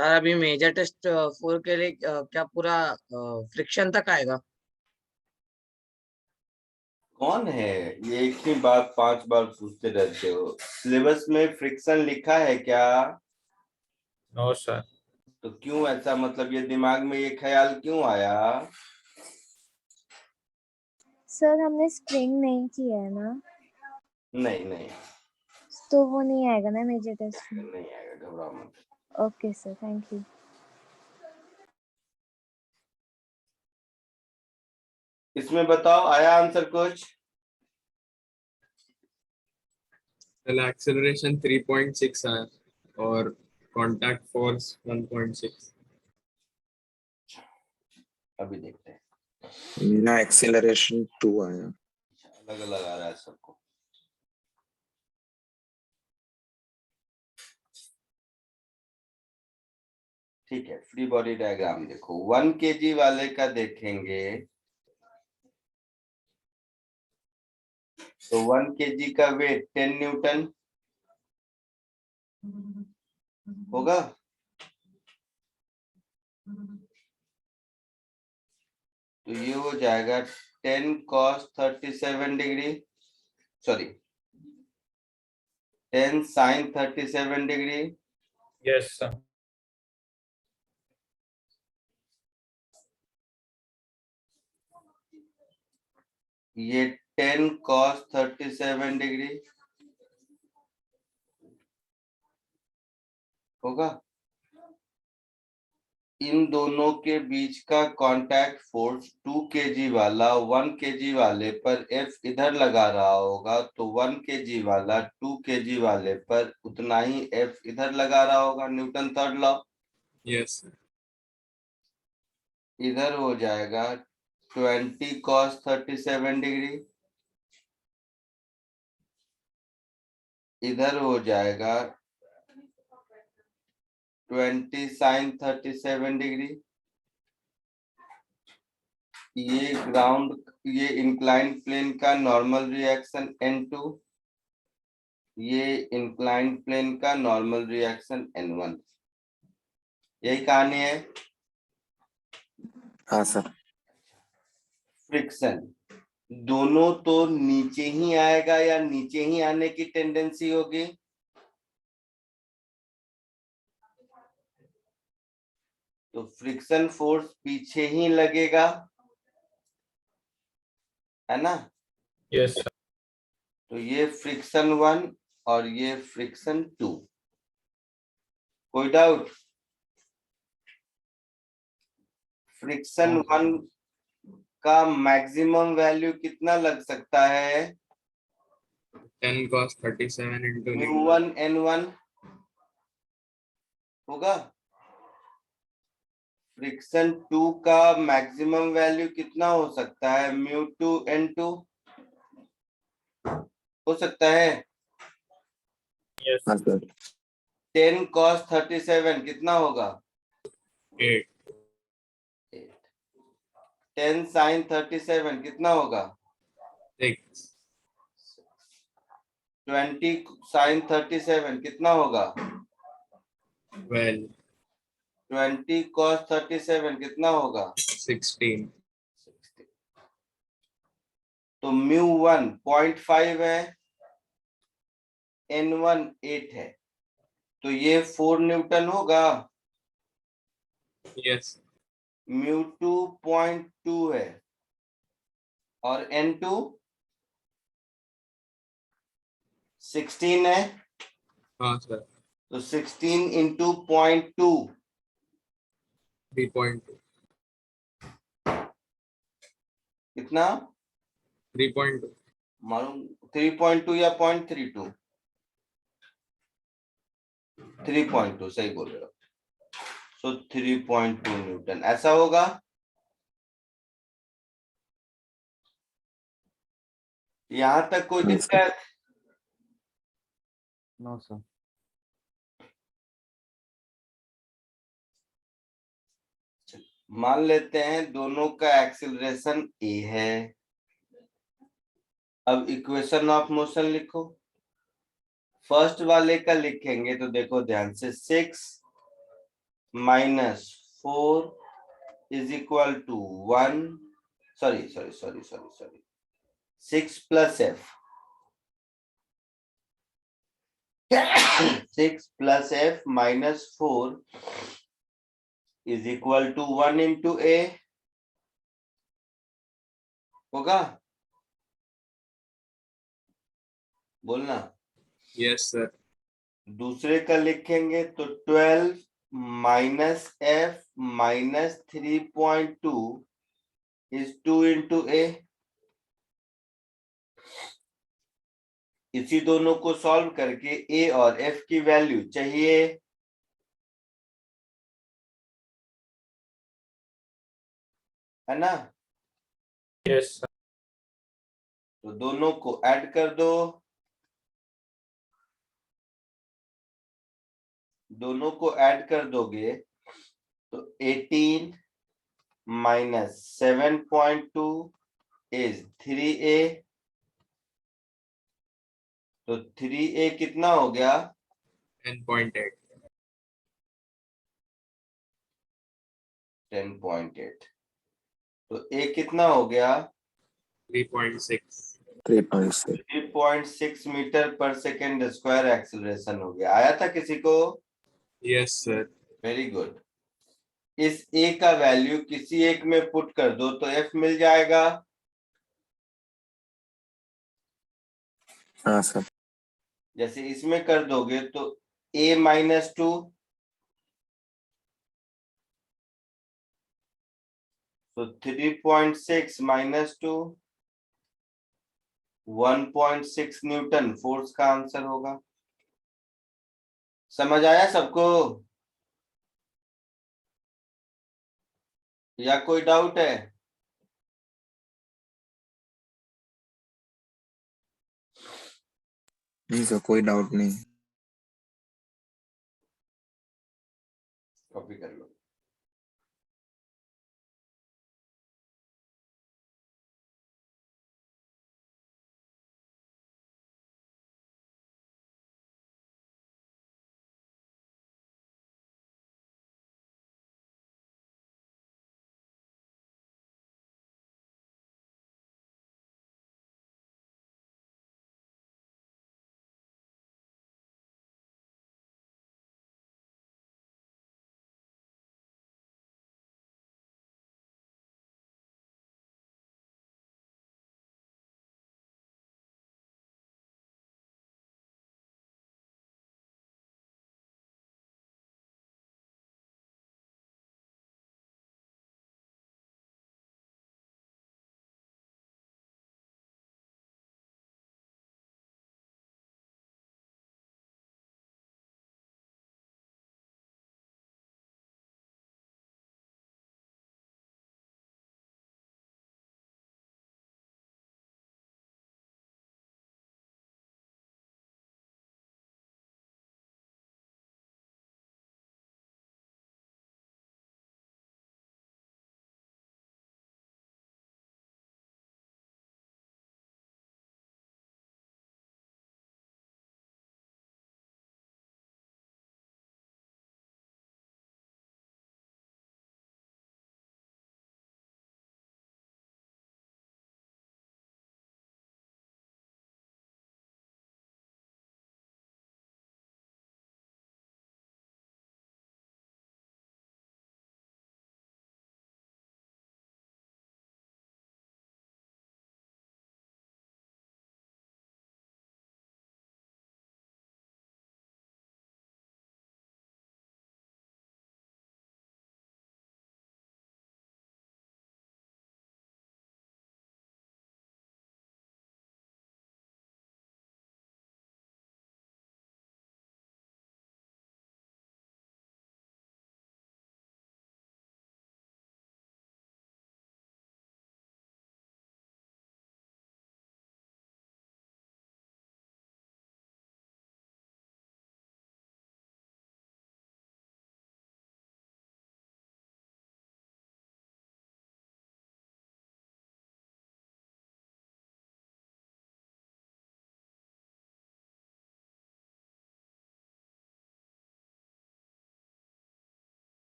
सर अभी मेजर टेस्ट 4 के लिए क्या पूरा फ्रिक्शन तक आएगा?
कौन है ये? एक ही बात 5 बार पूछते रहते हो। सिलेबस में फ्रिक्शन लिखा है क्या?
No, sir.
तो क्यों ऐसा, मतलब ये दिमाग में ये ख्याल क्यों आया?
सर हमने स्प्रिंग नहीं किया है ना,
नहीं नहीं
तो वो नहीं आएगा ना मेजर टेस्ट में।
नहीं आएगा, घबराओ मत।
Okay sir, thank you.
इसमें बताओ, आया आंसर कुछ?
चल एक्सेलरेशन 3.6 आया और कांटेक्ट फोर्स 1.6।
अभी देखते हैं।
मेरा एक्सेलरेशन 2 आया।
अलग अलग आ रहा है सबको। ठीक है, फ्री बॉडी डायग्राम देखो। 1 kg वाले का देखेंगे तो 1 kg का वेट 10 न्यूटन होगा। तो ये हो जाएगा 10 cos 37 degree, sorry 10 sin 37 degree.
Yes, sir.
ये 10 cos 37 डिग्री होगा। इन दोनों के बीच का कांटेक्ट फोर्स 2 kg वाला 1 kg वाले पर F इधर लगा रहा होगा, तो 1 kg वाला 2 kg वाले पर उतना ही F इधर लगा रहा होगा। Newton third law.
यस
इधर हो जाएगा 20 cos 37 डिग्री, इधर हो जाएगा 20 sin 37 डिग्री। ये ग्राउंड, ये इंक्लाइंड प्लेन का नॉर्मल रिएक्शन N2, ये इंक्लाइंड प्लेन का नॉर्मल रिएक्शन N1। यही कहानी है।
हाँ सर।
फ्रिक्शन दोनों तो नीचे ही आएगा या नीचे ही आने की टेंडेंसी होगी। तो फ्रिक्शन फोर्स पीछे ही लगेगा, है ना।
Yes, sir.
तो ये फ्रिक्शन 1 और ये फ्रिक्शन 2। कोई डाउट? फ्रिक्शन 1 का मैक्सिमम वैल्यू कितना लग सकता है?
10 cos 37 into
μ1 N1 होगा। फ्रिक्शन 2 का मैक्सिमम वैल्यू कितना हो सकता है? μ2 N2 हो सकता है।
Yes.
हाँ सर।
10 cos 37 कितना होगा?
8।
10 sin 37 कितना होगा?
6।
20 sin 37 कितना होगा?
12।
20 cos 37 कितना होगा?
16।
तो μ1 0.5 है, N1 8 है, तो ये 4 न्यूटन होगा।
यस
μ2 0.2 है और N2 16 है,
हाँ सर
तो 16 into 0.2
3.2
कितना?
3.2
मालूम? 3.2 या 0.32? 3.2 सही बोल रहे हो। सो 3.2 न्यूटन ऐसा होगा। यहां तक कोई दिक्कत?
No sir.
मान लेते हैं दोनों का एक्सीलरेशन a है। अब इक्वेशन ऑफ मोशन लिखो। फर्स्ट वाले का लिखेंगे तो देखो ध्यान से, 6 minus 4 is equal to 1, sorry, 6 plus f. 6 plus f minus 4 is equal to 1 into a, होगा? बोलना।
Yes, sir.
दूसरे का लिखेंगे तो 12 minus f minus 3.2 is 2 into a. इसी दोनों को सॉल्व करके a और f की वैल्यू चाहिए, है ना?
Yes, sir.
तो दोनों को ऐड कर दो, दोनों को ऐड कर दोगे तो 18 minus 7.2 is 3a, तो 3a कितना हो गया?
10.8.
10.8, तो a कितना हो गया?
3.6.
3.6
3.6 मीटर पर सेकेंड स्क्वायर एक्सेलरेशन हो गया। आया था किसी को?
Yes, sir.
Very good. इस a का वैल्यू किसी एक में पुट कर दो तो f मिल जाएगा।
हाँ सर।
जैसे इसमें कर दोगे तो a माइनस 2, तो 3.6 माइनस 2, 1.6 न्यूटन फोर्स का आंसर होगा। समझ आया सबको या कोई डाउट है?
नहीं सर, कोई डाउट नहीं।
कॉपी कर लो।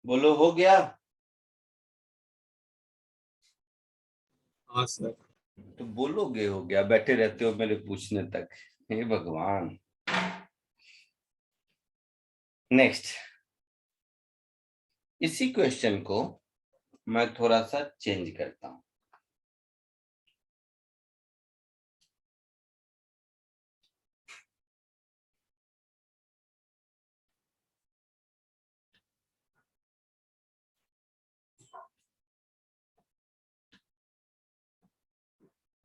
बोलो हो गया?
हाँ सर।
तो बोलोगे हो गया, बैठे रहते हो मेरे पूछने तक। हे भगवान। नेक्स्ट, इसी क्वेश्चन को मैं थोड़ा सा चेंज करता हूं।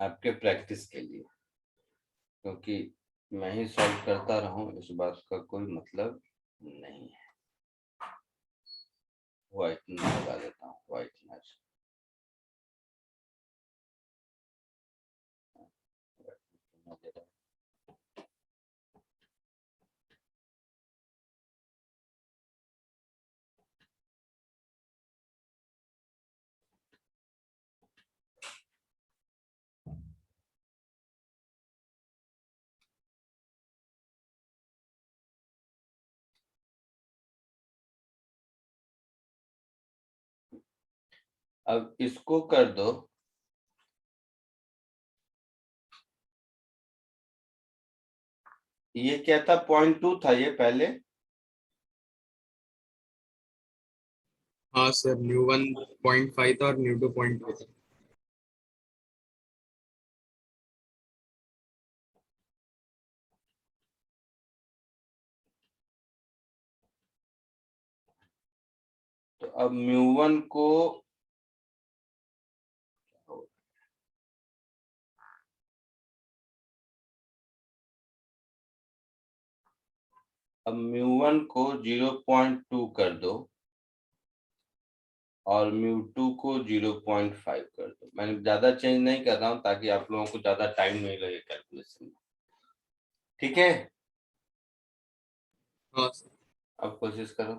आपके प्रैक्टिस के लिए, क्योंकि मैं ही सॉल्व करता रहूं इस बात का कोई मतलब नहीं है। व्हाइटनर लगा देता हूँ, व्हाइटनर। अब इसको कर दो, ये क्या था, 0.2 था ये पहले।
हाँ सर, न्यू 1.5 था और न्यू 2.2 था।
तो अब μ1 को अब μ1 को 0.2 कर दो और μ2 को 0.5 कर दो। मैंने ज्यादा चेंज नहीं कर रहा हूं ताकि आप लोगों को ज्यादा टाइम नहीं लगे कैलकुलेशन में। ठीक है,
हाँ सर।
अब कोशिश करो।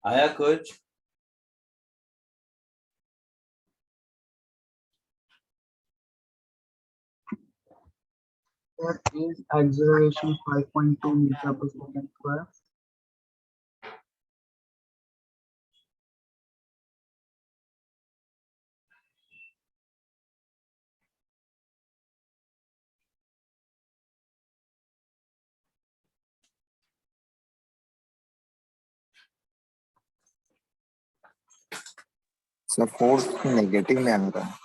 आया कुछ?
There is acceleration 5.2 meter per second square.
Sir force negative में आ रहा है।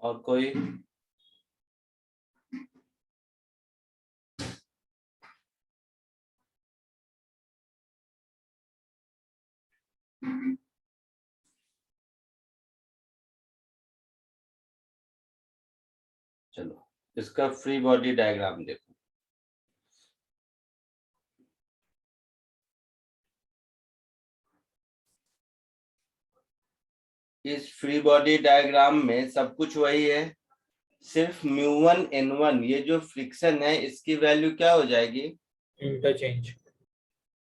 और कोई? चलो इसका फ्री बॉडी डायग्राम देखो। इस फ्री बॉडी डायग्राम में सब कुछ वही है, सिर्फ म्यू1 n1 ये जो फ्रिक्शन है इसकी वैल्यू क्या हो जाएगी?
इंटरचेंज।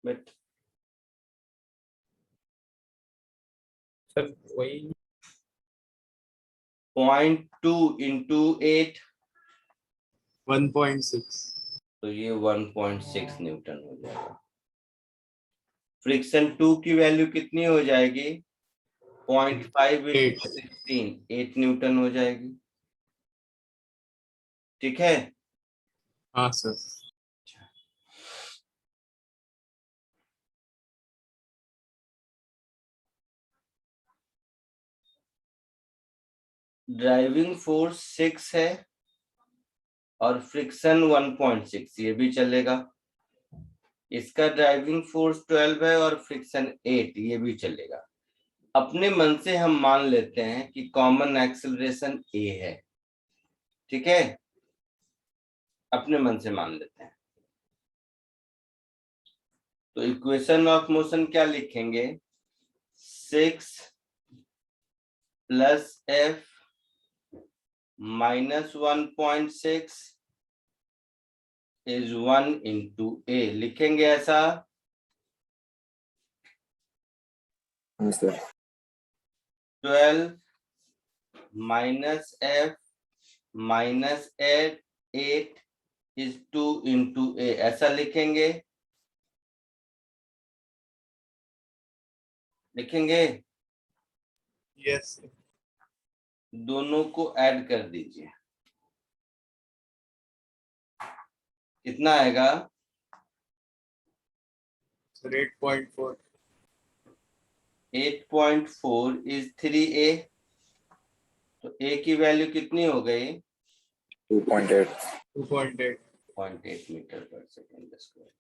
बट
सर वही
0.2 इंटू 8
1.6।
तो ये 1.6 न्यूटन हो जाएगा। फ्रिक्शन 2 की वैल्यू कितनी हो जाएगी? 0.5 इंटू 16 8 न्यूटन हो जाएगी। ठीक है?
हाँ सर।
ड्राइविंग फोर्स 6 है और फ्रिक्शन 1.6 ये भी चलेगा। इसका ड्राइविंग फोर्स 12 है और फ्रिक्शन 8 ये भी चलेगा। अपने मन से हम मान लेते हैं कि कॉमन एक्सेलरेशन a है। ठीक है, अपने मन से मान लेते हैं। तो इक्वेशन ऑफ मोशन क्या लिखेंगे? 6 plus f minus 1.6 is 1 into a लिखेंगे ऐसा।
हाँ sir.
12 minus f minus 8 is 2 into a ऐसा लिखेंगे। लिखेंगे?
यस।
दोनों को ऐड कर दीजिए, कितना आएगा?
सर 8.4।
8.4 is 3a। तो a की वैल्यू कितनी हो गई?
2.8।
2.8 मीटर पर सेकेंड स्क्वायर।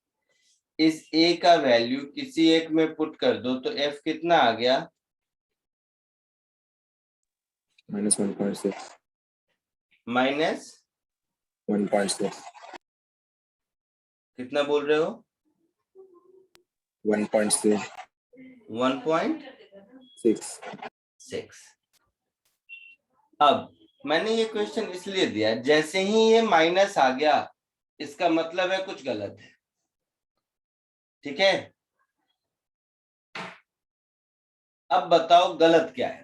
इस a का वैल्यू किसी एक में पुट कर दो तो f कितना आ गया?
माइनस 1.6।
माइनस
1.6।
कितना बोल रहे हो?
1.6।
1.6। अब मैंने ये क्वेश्चन इसलिए दिया, जैसे ही ये माइनस आ गया इसका मतलब है कुछ गलत है। ठीक है, अब बताओ गलत क्या है?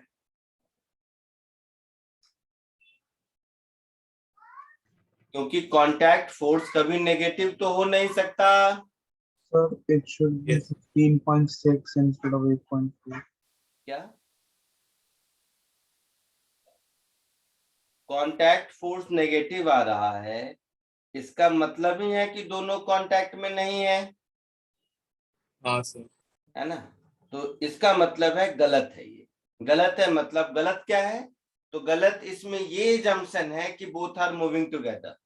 क्योंकि कांटेक्ट फोर्स कभी नेगेटिव तो हो नहीं सकता।
Sir, it should be 15.6 instead of 8.2.
क्या? कांटेक्ट फोर्स नेगेटिव आ रहा है, इसका मतलब ही है कि दोनों कांटेक्ट में नहीं है।
हाँ सर।
है ना? तो इसका मतलब है गलत है। ये गलत है, मतलब गलत क्या है? तो गलत इसमें ये जंक्शन है कि बोथ आर मूविंग टुगेदर।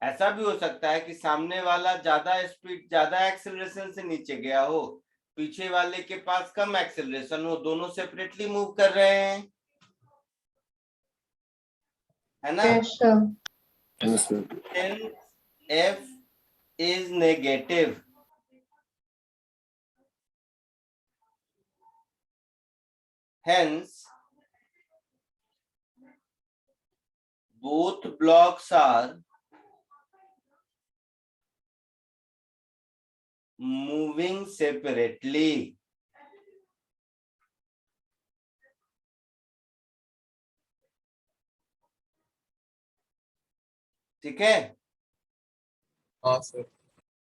ऐसा भी हो सकता है कि सामने वाला ज्यादा स्पीड ज्यादा एक्सेलरेशन से नीचे गया हो, पीछे वाले के पास कम एक्सेलरेशन हो, दोनों सेपरेटली मूव कर रहे हैं। है ना? F is negative, hence both blocks are moving separately. ठीक है,
हाँ सर।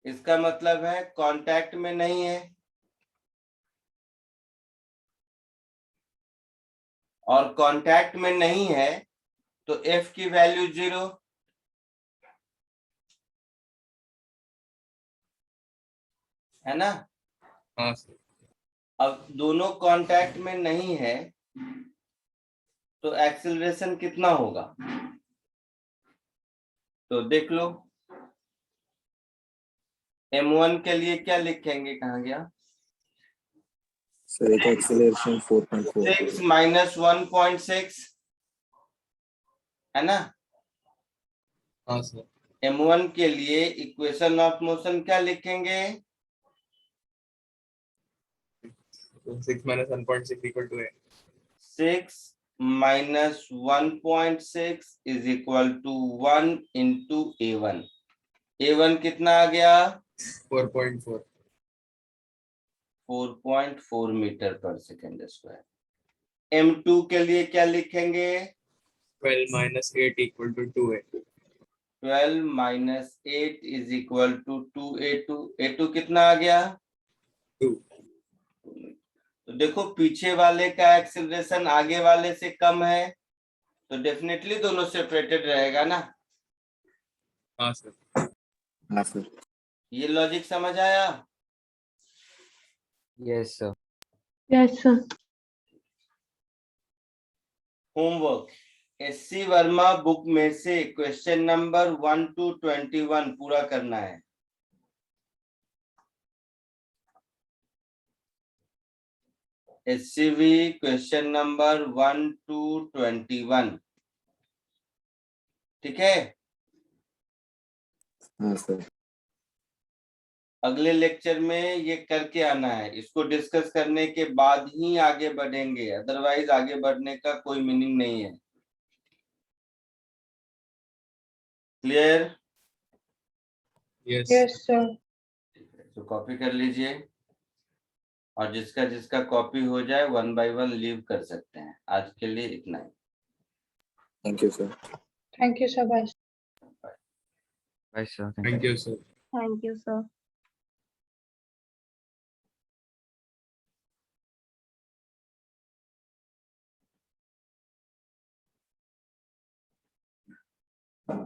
इसका मतलब है कांटेक्ट में नहीं है, और कांटेक्ट में नहीं है तो f की वैल्यू 0, है ना।
हाँ सर।
अब दोनों कांटेक्ट में नहीं है तो एक्सेलरेशन कितना होगा, तो देख लो। m1 के लिए क्या लिखेंगे, कहाँ गया,
सर एक एक्सेलरेशन 4.4
6 माइनस 1.6, है ना।
हाँ सर।
m1 के लिए इक्वेशन ऑफ मोशन क्या लिखेंगे,
6 minus 1.6 equal to a.
6 minus 1.6 is equal to 1 into a1। a1 कितना आ गया,
4.4।
4.4 मीटर पर सेकेंड स्क्वायर। m2 के लिए क्या लिखेंगे,
12 minus 8 equal to 2a।
12 minus 8 is equal to 2a2। a2 कितना आ गया,
2।
तो देखो पीछे वाले का एक्सेलरेशन आगे वाले से कम है, तो डेफिनेटली दोनों सेपरेटेड रहेगा ना।
हाँ सर।
हाँ सर।
ये लॉजिक समझ आया।
Yes sir.
Yes sir.
Homework, SC Verma book में से क्वेश्चन नंबर 1 to 21 पूरा करना है। SCV क्वेश्चन नंबर 1 to 21, ठीक है।
हाँ सर।
अगले लेक्चर में ये करके आना है, इसको डिस्कस करने के बाद ही आगे बढ़ेंगे, अदरवाइज आगे बढ़ने का कोई मीनिंग नहीं है। Clear,
yes
sir.
तो कॉपी कर लीजिए, और जिसका जिसका कॉपी हो जाए 1 by 1 लीव कर सकते हैं। आज के लिए इतना ही।
Thank you sir.
Thank you sir. Bye.
Bye sir.
Thank you sir.
Thank you sir.